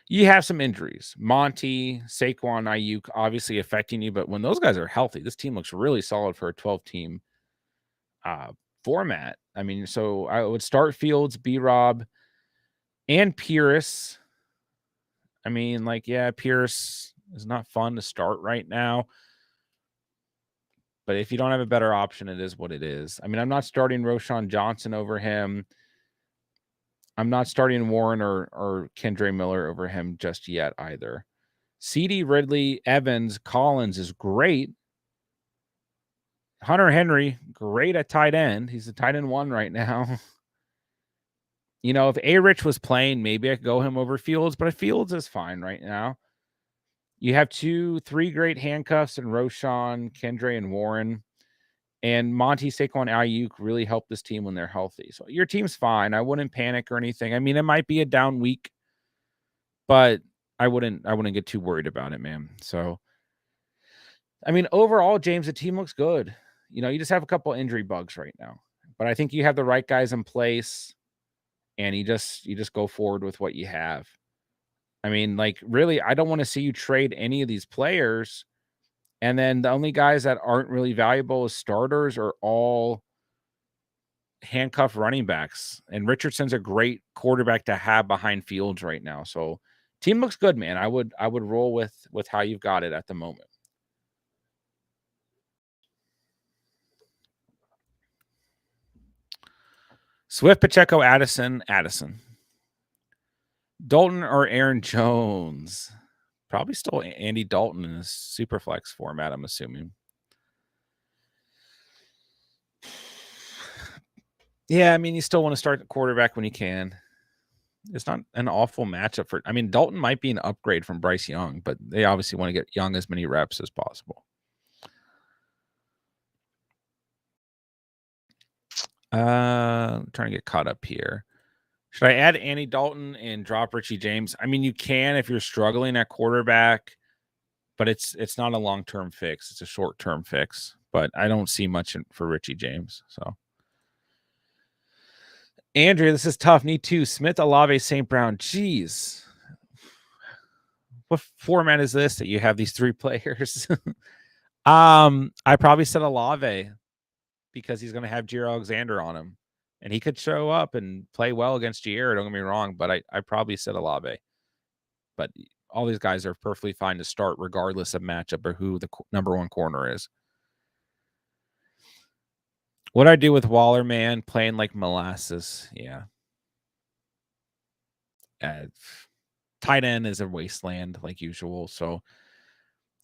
you have some injuries. Monty, Saquon, Ayuk obviously affecting you, but when those guys are healthy, this team looks really solid for a 12-team format. I mean, so I would start Fields, B-Rob, and Pierce. I mean, Pierce is not fun to start right now. But if you don't have a better option, it is what it is. I mean, I'm not starting Roshan Johnson over him. I'm not starting Warren or Kendre Miller over him just yet either. CD, Ridley, Evans, Collins is great. Hunter Henry, great at tight end. He's a tight end 1 right now. If A-Rich was playing, maybe I could go him over Fields, but Fields is fine right now. You have 3 great handcuffs in Roshan, Kendre, and Warren. And Monty, Saquon, Ayuk really help this team when they're healthy. So your team's fine. I wouldn't panic or anything. I mean, it might be a down week, but I wouldn't get too worried about it, man. So, I mean, overall, James, the team looks good. You just have a couple injury bugs right now, but I think you have the right guys in place, and you just go forward with what you have. I mean, really, I don't want to see you trade any of these players. And then the only guys that aren't really valuable as starters are all handcuff running backs. And Richardson's a great quarterback to have behind Fields right now. So team looks good, man. I would roll with how you've got it at the moment. Swift, Pacheco, Addison. Dalton or Aaron Jones? Probably still Andy Dalton in a super flex format, I'm assuming. Yeah, I mean, you still want to start the quarterback when you can. It's not an awful matchup for. I mean, Dalton might be an upgrade from Bryce Young, but they obviously want to get Young as many reps as possible. I'm trying to get caught up here. Should I add Andy Dalton and drop Richie James? I mean, you can if you're struggling at quarterback, but it's not a long-term fix. It's a short-term fix. But I don't see much for Richie James. So, Andrea, this is tough. Need 2. Smith, Olave, St. Brown. Jeez. What format is this that you have these 3 players? I probably said Olave because he's going to have Jair Alexander on him. And he could show up and play well against Jair, don't get me wrong, but I probably said Olave. but all these guys are perfectly fine to start regardless of matchup or who the number one corner is. What I do with Waller, man, playing like molasses. Yeah. Tight end is a wasteland like usual. So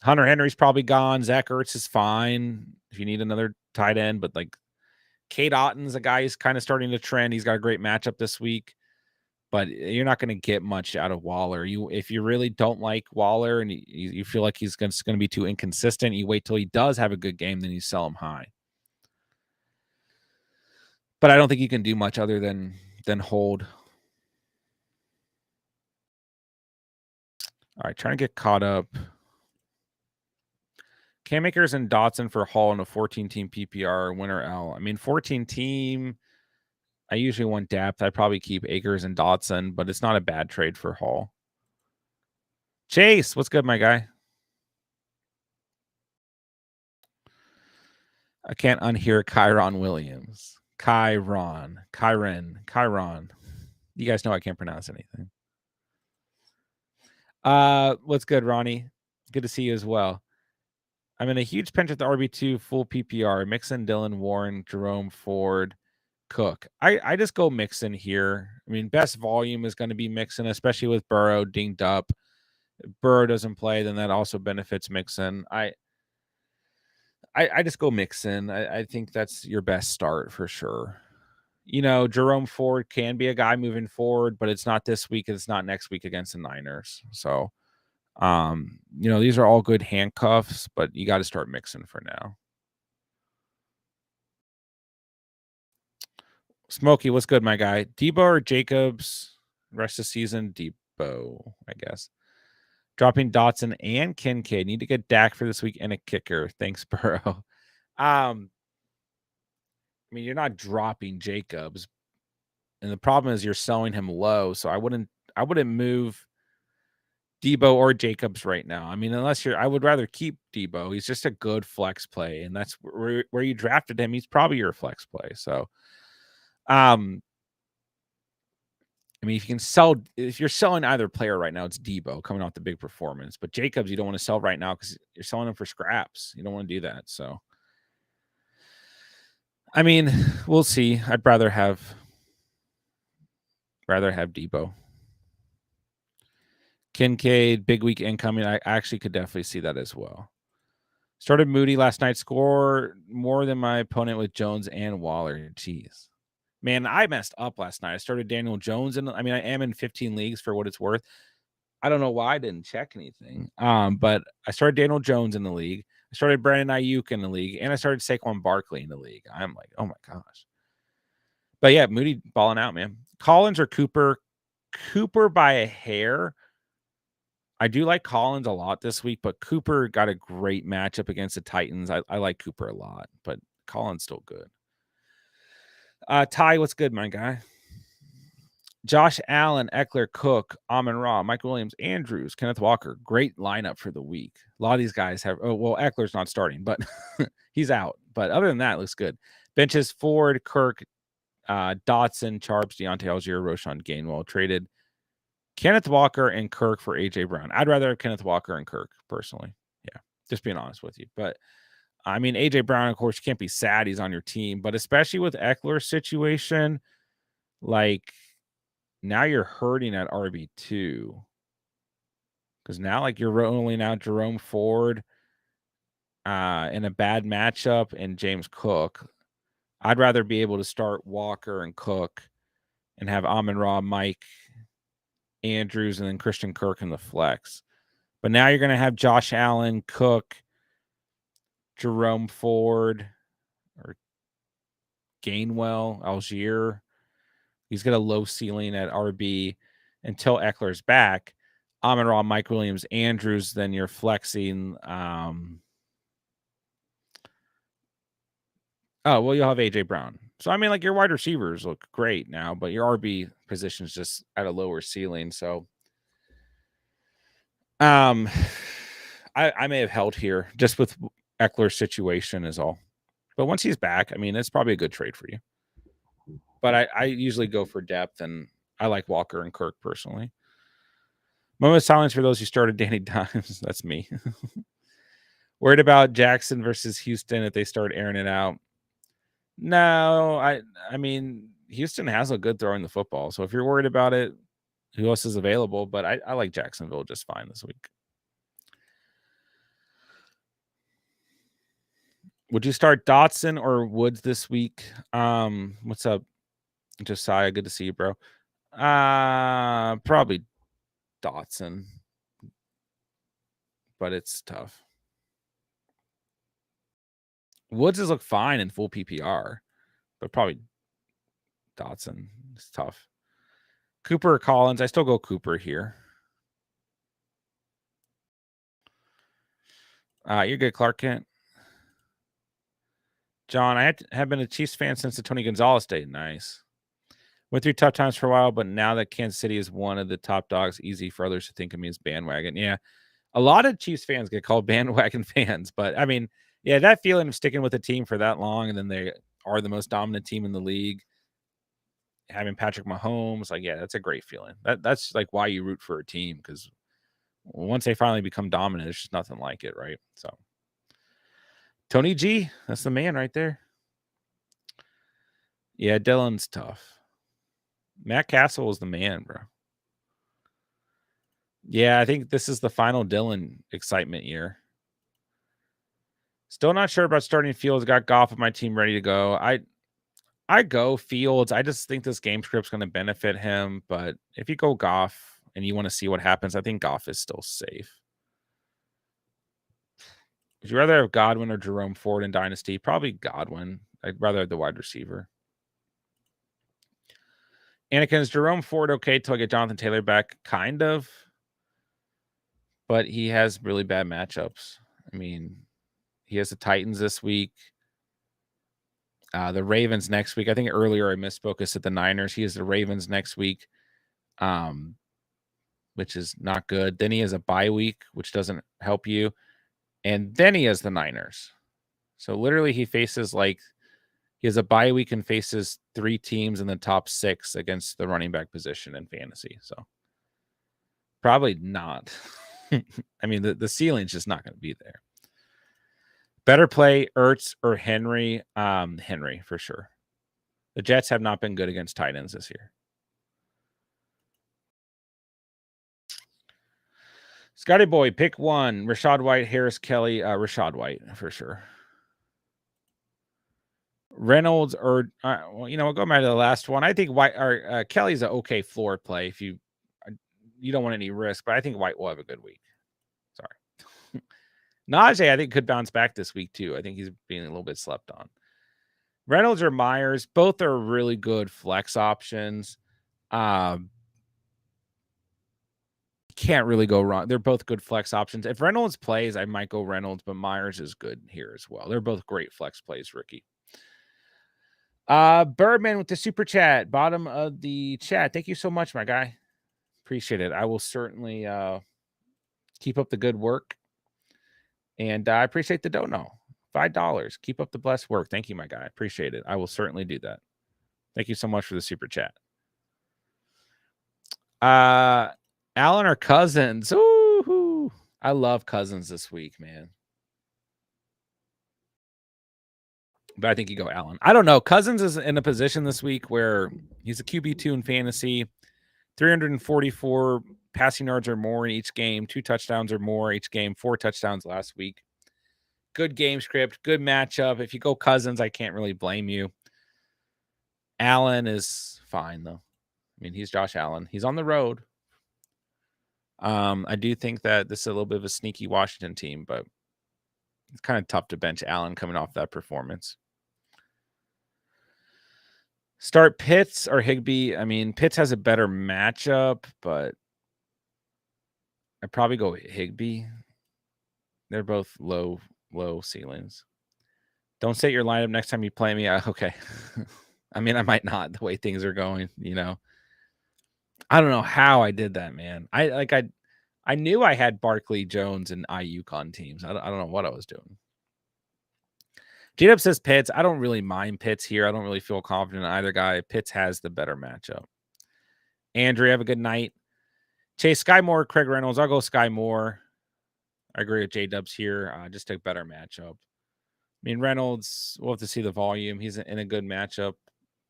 Hunter Henry's probably gone. Zach Ertz is fine if you need another tight end, but like Cade Otton's a guy who's kind of starting to trend. He's got a great matchup this week, but you're not going to get much out of Waller. If you really don't like Waller and you feel like he's going to be too inconsistent, you wait till he does have a good game, then you sell him high. But I don't think you can do much other than hold. All right, trying to get caught up. Cam Akers and Dotson for Hall in a 14-team PPR, winner L. I mean, 14-team, I usually want depth. I probably keep Akers and Dotson, but it's not a bad trade for Hall. Chase, what's good, my guy? I can't unhear Kyron Williams. Kyron. You guys know I can't pronounce anything. What's good, Ronnie? Good to see you as well. I'm in a huge pinch at the RB2 full PPR. Mixon, Dylan, Warren, Jerome, Ford, Cook. I just go Mixon here. I mean, best volume is going to be Mixon, especially with Burrow dinged up. If Burrow doesn't play, then that also benefits Mixon. I just go Mixon. I think that's your best start for sure. You know, Jerome Ford can be a guy moving forward, but it's not this week. It's not next week against the Niners. So, you know, these are all good handcuffs, but you got to start Mixon for now. Smokey, what's good, my guy? Debo or Jacobs? Rest of the season, Debo, I guess. Dropping Dotson and Kincaid. Need to get Dak for this week and a kicker. Thanks, Burrow. I mean, you're not dropping Jacobs, and the problem is you're selling him low. So I wouldn't move Debo or Jacobs right now. I mean, I would rather keep Debo. He's just a good flex play, and that's where you drafted him. He's probably your flex play. So, I mean, if you're selling either player right now, it's Debo coming off the big performance. But Jacobs, you don't want to sell right now because you're selling him for scraps. You don't want to do that. So, I mean, we'll see. I'd rather have Debo. Kincaid, big week incoming. I actually could definitely see that as well. Started Moody last night. Score more than my opponent with Jones and Waller. Jeez. Man, I messed up last night. I started Daniel Jones, and I mean, I am in 15 leagues for what it's worth. I don't know why I didn't check anything. But I started Daniel Jones in the league. I started Brandon Ayuk in the league, and I started Saquon Barkley in the league. I'm like, oh my gosh. But yeah, Moody balling out, man. Collins or Cooper? Cooper by a hair. I do like Collins a lot this week, but Cooper got a great matchup against the Titans. I like Cooper a lot, but Collins still good. Ty, what's good, my guy? Josh Allen, Eckler, Cook, Amon-Ra, Mike Williams, Andrews, Kenneth Walker. Great lineup for the week. A lot of these guys have. Oh, well, Eckler's not starting, but he's out. But other than that, it looks good. Benches: Ford, Kirk, Dotson, Charles, Deontay Algier, Roshan Gainwell. Traded Kenneth Walker and Kirk for AJ Brown. I'd rather have Kenneth Walker and Kirk personally. Yeah, just being honest with you. But I mean, AJ Brown, of course, you can't be sad he's on your team, but especially with Eckler's situation, like now you're hurting at RB2 because now like you're rolling out Jerome Ford in a bad matchup and James Cook. I'd rather be able to start Walker and Cook and have Amon-Ra, Mike, Andrews, and then Christian Kirk in the flex. But now you're going to have Josh Allen, Cook, Jerome Ford, or Gainwell, Algier. He's got a low ceiling at RB until Eckler's back. Amon-Ra, Mike Williams, Andrews, then you're flexing. You'll have AJ Brown. So, I mean, like your wide receivers look great now, but your RB position is just at a lower ceiling. So, I may have held here just with Eckler's situation is all. But once he's back, I mean, it's probably a good trade for you. But I usually go for depth, and I like Walker and Kirk personally. Moment of silence for those who started Danny Dimes. That's me. Worried about Jackson versus Houston if they start airing it out. No, I mean, Houston has a good throwing the football. So if you're worried about it, who else is available? But I like Jacksonville just fine this week. Would you start Dotson or Woods this week? What's up, Josiah? Good to see you, bro. Probably Dotson, but it's tough. Woods has looked fine in full PPR, but probably Dotson. It's tough. Cooper or Collins? I still go Cooper here. You're good, Clark Kent. John, I have been a Chiefs fan since the Tony Gonzalez day. Nice. Went through tough times for a while, but now that Kansas City is one of the top dogs, easy for others to think of me as bandwagon. Yeah, a lot of Chiefs fans get called bandwagon fans, but I mean, yeah, that feeling of sticking with a team for that long and then they are the most dominant team in the league, having Patrick Mahomes, like, yeah, that's a great feeling. That's like why you root for a team, because once they finally become dominant, it's just nothing like it, right? So Tony G, that's the man right there. Yeah, Dylan's tough. Matt Castle is the man, bro. Yeah, I think this is the final Dylan excitement year. Still not sure about starting Fields. Got Goff on my team ready to go. I go Fields. I just think this game script's going to benefit him. But if you go Goff and you want to see what happens, I think Goff is still safe. Would you rather have Godwin or Jerome Ford in Dynasty? Probably Godwin. I'd rather have the wide receiver. Anakin, is Jerome Ford okay till I get Jonathan Taylor back? Kind of. But he has really bad matchups. I mean, he has the Titans this week. The Ravens next week. I think earlier I misspoke. I said the Niners. He has the Ravens next week, which is not good. Then he has a bye week, which doesn't help you. And then he has the Niners. So literally he has a bye week and faces 3 teams in the top 6 against the running back position in fantasy. So probably not. I mean, the ceiling's just not going to be there. Better play Ertz or Henry? Henry for sure. The Jets have not been good against tight ends this year. Scotty Boy, pick one. Rashad White, Harris Kelly, Rashad White for sure. Reynolds or well, we'll go back to the last one. I think White or Kelly's an okay floor play if you don't want any risk, but I think White will have a good week. Sorry. Najee, I think, could bounce back this week too. I think he's being a little bit slept on. Reynolds or Myers, both are really good flex options. Can't really go wrong. They're both good flex options. If Reynolds plays, I might go Reynolds, but Myers is good here as well. They're both great flex plays, Ricky. Birdman with the super chat, bottom of the chat. Thank you so much, my guy. Appreciate it. I will certainly keep up the good work. And I appreciate the dono. $5. Keep up the blessed work. Thank you, my guy. Appreciate it. I will certainly do that. Thank you so much for the super chat. Allen or Cousins? Ooh, I love Cousins this week, man. But I think you go Allen. I don't know. Cousins is in a position this week where he's a QB2 in fantasy, 344 passing yards or more in each game, 2 touchdowns or more each game, 4 touchdowns last week. Good game script, good matchup. If you go Cousins, I can't really blame you. Allen is fine, though. I mean, he's Josh Allen. He's on the road. I do think that this is a little bit of a sneaky Washington team, but it's kind of tough to bench Allen coming off that performance. Start Pitts or Higbee. I mean, Pitts has a better matchup, but I'd probably go Higbee. They're both low ceilings. Don't set your lineup next time you play me. Okay. I mean, I might not, the way things are going, I don't know how I did that, man. I knew I had Barkley, Jones, and Ayuk on teams. I don't know what I was doing. J-Dub says Pitts. I don't really mind Pitts here. I don't really feel confident in either guy. Pitts has the better matchup. Andrew, have a good night. Chase, Sky Moore, Craig Reynolds. I'll go Sky Moore. I agree with J-Dubs here. Just a better matchup. I mean, Reynolds, we'll have to see the volume. He's in a good matchup.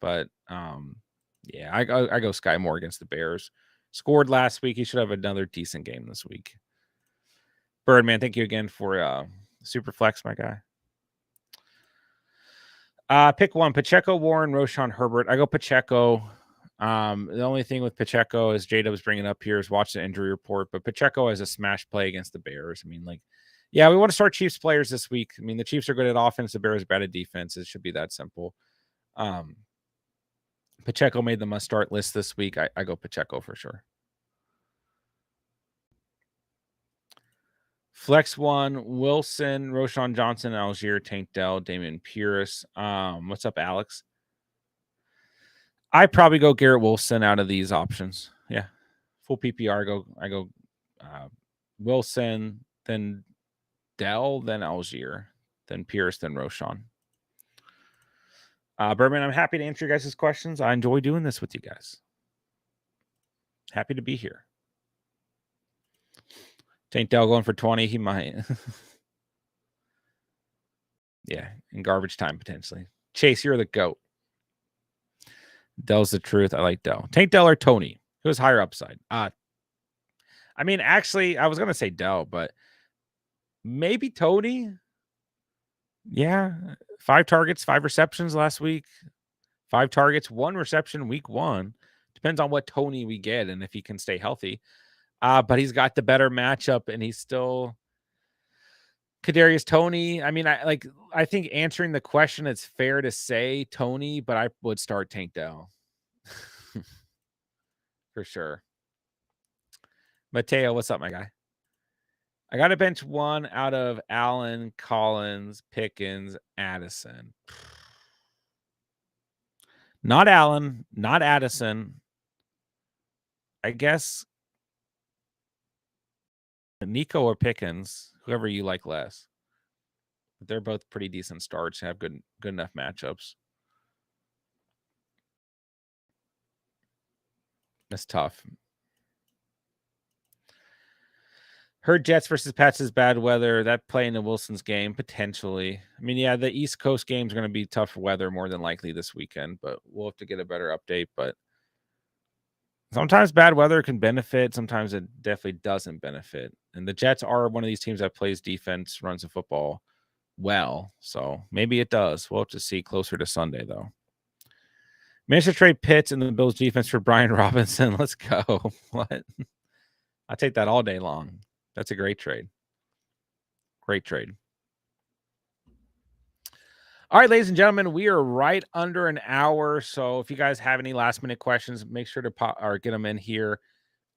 But, yeah, I go Sky Moore against the Bears. Scored last week. He should have another decent game this week. Birdman, thank you again for Super Flex, my guy. Pick one: Pacheco, Warren, Roshan, Herbert. I go Pacheco. The only thing with Pacheco, as Jada was bringing up here, is watch the injury report. But Pacheco has a smash play against the Bears. I mean, like, yeah, we want to start Chiefs players this week. I mean, the Chiefs are good at offense. The Bears are bad at defense. It should be that simple. Pacheco made the must-start list this week. I go Pacheco for sure. Flex one: Wilson, Roshan Johnson, Algier, Tank Dell, Damian Pierce. What's up, Alex? I probably go Garrett Wilson out of these options. Yeah, full PPR. I go Wilson, then Dell, then Algier, then Pierce, then Roshan. Berman, I'm happy to answer your guys' questions. I enjoy doing this with you guys. Happy to be here. Tank Dell going for 20. He might. Yeah, in garbage time potentially. Chase, you're the GOAT. Dell's the truth. I like Dell. Tank Dell or Tony? Who's higher upside? I mean, actually, I was going to say Dell, but maybe Tony. Yeah. 5 targets, 5 receptions last week. 5 targets, 1 reception week 1. Depends on what Tony we get and if he can stay healthy. But he's got the better matchup, and he's still Kadarius Tony. I mean, I think answering the question, it's fair to say Tony, but I would start Tank Dell. For sure. Mateo, what's up, my guy? I got to bench one out of Allen, Collins, Pickens, Addison. Not Allen, not Addison. I guess Nico or Pickens, whoever you like less. But they're both pretty decent starts, have good enough matchups. That's tough. Heard Jets versus Pats is bad weather. That play into Wilson's game, potentially. I mean, yeah, the East Coast game's going to be tough weather more than likely this weekend, but we'll have to get a better update. But sometimes bad weather can benefit. Sometimes it definitely doesn't benefit. And the Jets are one of these teams that plays defense, runs the football well. So maybe it does. We'll have to see closer to Sunday, though. Managed to trade Pitts in the Bills defense for Brian Robinson. Let's go. What? I'll take that all day long. That's a great trade. Great trade. All right, ladies and gentlemen, we are right under an hour. So if you guys have any last minute questions, make sure to get them in here.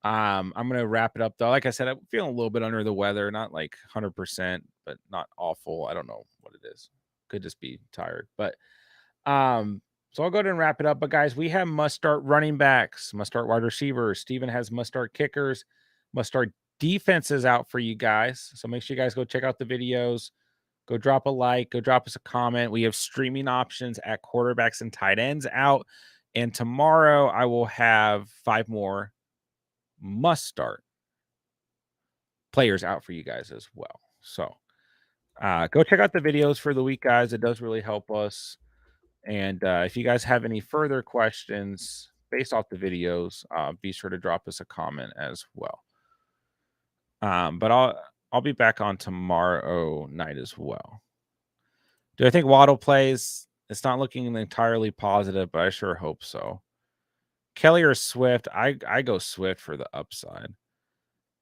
I'm going to wrap it up, though. Like I said, I'm feeling a little bit under the weather, not like 100%, but not awful. I don't know what it is. Could just be tired. But so I'll go ahead and wrap it up. But guys, we have must start running backs, must start wide receivers. Steven has must start kickers, must start defenses out for you guys. So make sure you guys go check out the videos. Go drop a like. Go drop us a comment. We have streaming options at quarterbacks and tight ends out. And tomorrow I will have 5 more must start players out for you guys as well. So go check out the videos for the week, guys. It does really help us. And if you guys have any further questions based off the videos, be sure to drop us a comment as well. But I'll be back on tomorrow night as well. Do I think Waddle plays? It's not looking entirely positive, but I sure hope so. Kelly or Swift? I go Swift for the upside.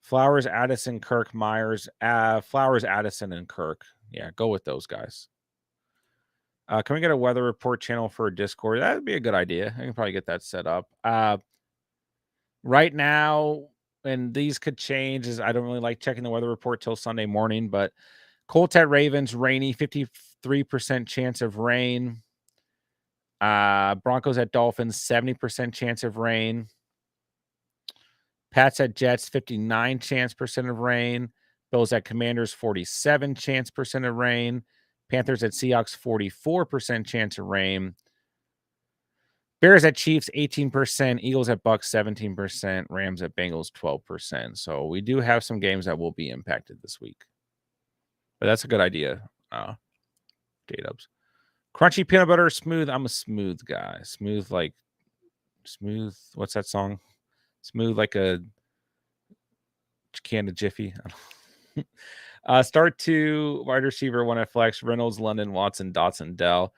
Flowers, Addison, Kirk, Myers. Flowers, Addison, and Kirk. Yeah, go with those guys. Can we get a weather report channel for Discord? That would be a good idea. I can probably get that set up. Right now, and these could change, is I don't really like checking the weather report till Sunday morning, but Colts at Ravens, rainy, 53% chance of rain. Broncos at Dolphins, 70% chance of rain. Pats at Jets, 59% of rain. Bills at Commanders, 47% of rain. Panthers at Seahawks, 44% chance of rain. Bears at Chiefs 18%, Eagles at Bucks 17%, Rams at Bengals 12%. So we do have some games that will be impacted this week. But that's a good idea. J-Dubs. Crunchy peanut butter, smooth. I'm a smooth guy. Smooth like smooth. What's that song? Smooth like a can of Jiffy. Start 2, wide receiver 1 at flex. Reynolds, London, Watson, Dotson, Dell.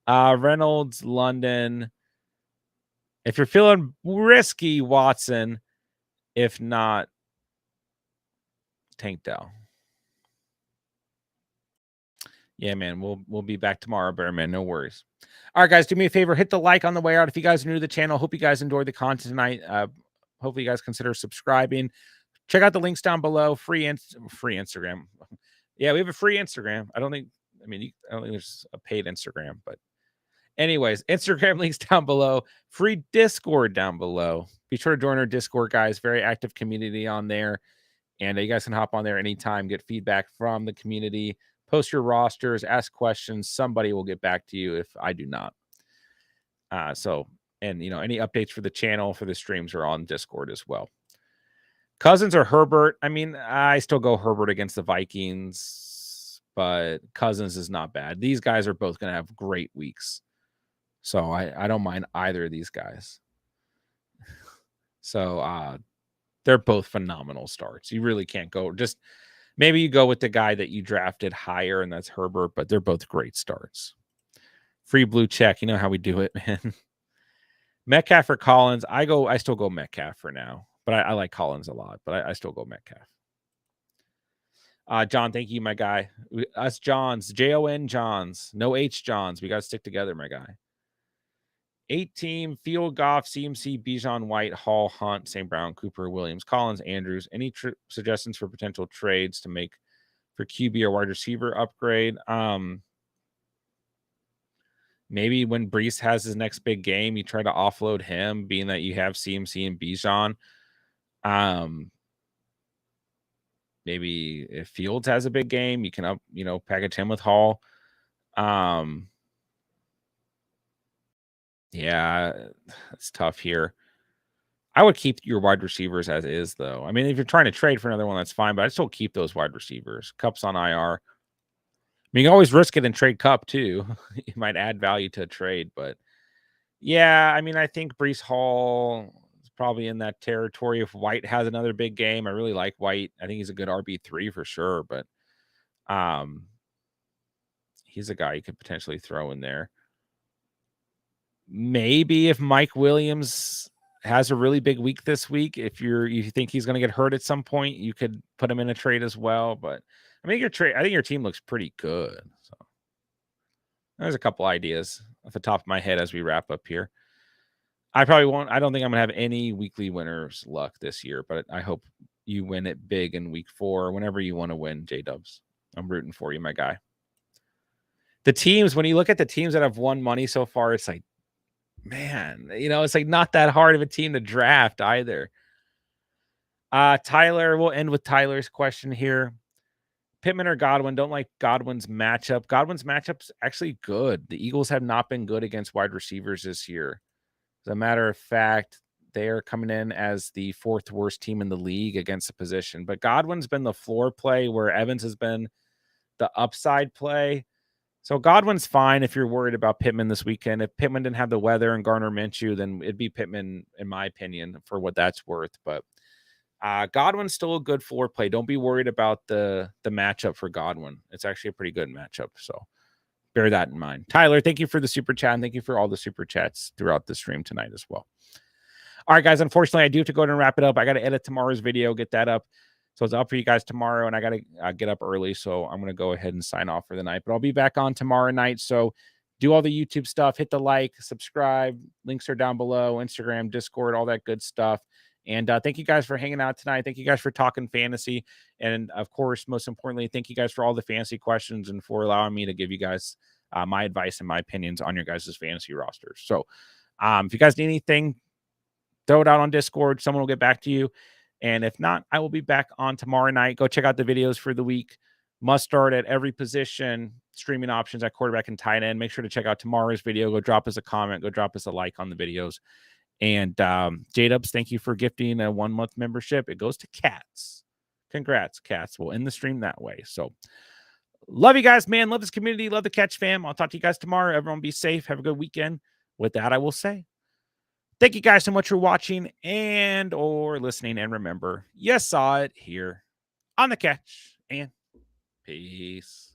Reynolds, London. If you're feeling risky, Watson. If not, Tank Dell. Yeah, man, we'll be back tomorrow, Bear Man. No worries. All right, guys, do me a favor, hit the like on the way out. If you guys are new to the channel, hope you guys enjoyed the content tonight. Hopefully, you guys consider subscribing. Check out the links down below. Free Instagram. Yeah, we have a free Instagram. I don't think there's a paid Instagram, but anyways, Instagram links down below. Free Discord down below. Be sure to join our Discord, guys. Very active community on there. And you guys can hop on there anytime, get feedback from the community, post your rosters, ask questions. Somebody will get back to you if I do not. And any updates for the channel, for the streams are on Discord as well. Cousins or Herbert? I mean, I still go Herbert against the Vikings, but Cousins is not bad. These guys are both going to have great weeks. So I don't mind either of these guys. So they're both phenomenal starts. You really can't go just maybe you go with the guy that you drafted higher, and that's Herbert, but they're both great starts. Free blue check. You know how we do it, man. Metcalf or Collins? I still go Metcalf for now, but I like Collins a lot, but I still go Metcalf. John, thank you, my guy. Us Johns, Jon Johns, no H Johns. We got to stick together, my guy. 8-team, Field, Goff, CMC, Bijan, White, Hall, Hunt, St. Brown, Cooper, Williams, Collins, Andrews. Any suggestions for potential trades to make for QB or wide receiver upgrade? Maybe when Brees has his next big game, you try to offload him, being that you have CMC and Bijan. Maybe if Fields has a big game, you can package him with Hall. Yeah, it's tough here. I would keep your wide receivers as is, though. I mean, if you're trying to trade for another one, that's fine, but I'd still keep those wide receivers. Cup's on IR. I mean, you can always risk it and trade Cup, too. You might add value to a trade, but yeah, I mean, I think Brees Hall is probably in that territory. If White has another big game, I really like White. I think he's a good RB3 for sure, but he's a guy you could potentially throw in there. Maybe if Mike Williams has a really big week this week, if you think he's going to get hurt at some point, you could put him in a trade as well. But I think your team looks pretty good. So there's a couple ideas off the top of my head as we wrap up here. I don't think I'm going to have any weekly winners luck this year, but I hope you win it big in week 4, whenever you want to win, J-Dubs. I'm rooting for you, my guy. The teams, when you look at the teams that have won money so far, it's like, man, it's like not that hard of a team to draft either. Tyler, we'll end with Tyler's question here. Pittman or Godwin? Don't like Godwin's matchup. Godwin's matchup's actually good. The Eagles have not been good against wide receivers this year. As a matter of fact, they are coming in as the 4th worst team in the league against the position. But Godwin's been the floor play where Evans has been the upside play. So Godwin's fine if you're worried about Pittman this weekend. If Pittman didn't have the weather and Garner Minshew, then it'd be Pittman, in my opinion, for what that's worth. But Godwin's still a good floor play. Don't be worried about the matchup for Godwin. It's actually a pretty good matchup. So bear that in mind. Tyler, thank you for the super chat, and thank you for all the super chats throughout the stream tonight as well. All right, guys, unfortunately, I do have to go ahead and wrap it up. I got to edit tomorrow's video, get that up. So it's up for you guys tomorrow, and I got to get up early, so I'm going to go ahead and sign off for the night. But I'll be back on tomorrow night, so do all the YouTube stuff. Hit the like, subscribe. Links are down below, Instagram, Discord, all that good stuff. And thank you guys for hanging out tonight. Thank you guys for talking fantasy. And, of course, most importantly, thank you guys for all the fantasy questions and for allowing me to give you guys my advice and my opinions on your guys' fantasy rosters. So if you guys need anything, throw it out on Discord. Someone will get back to you. And if not, I will be back on tomorrow night. Go check out the videos for the week. Must start at every position, streaming options at quarterback and tight end. Make sure to check out tomorrow's video. Go drop us a comment. Go drop us a like on the videos. And J-Dubs, thank you for gifting a 1-month membership. It goes to Cats. Congrats, Cats. We'll end the stream that way. So love you guys, man. Love this community. Love the Catch fam. I'll talk to you guys tomorrow. Everyone be safe. Have a good weekend. With that, I will say thank you guys so much for watching and or listening. And remember, you saw it here on the Catch. And peace.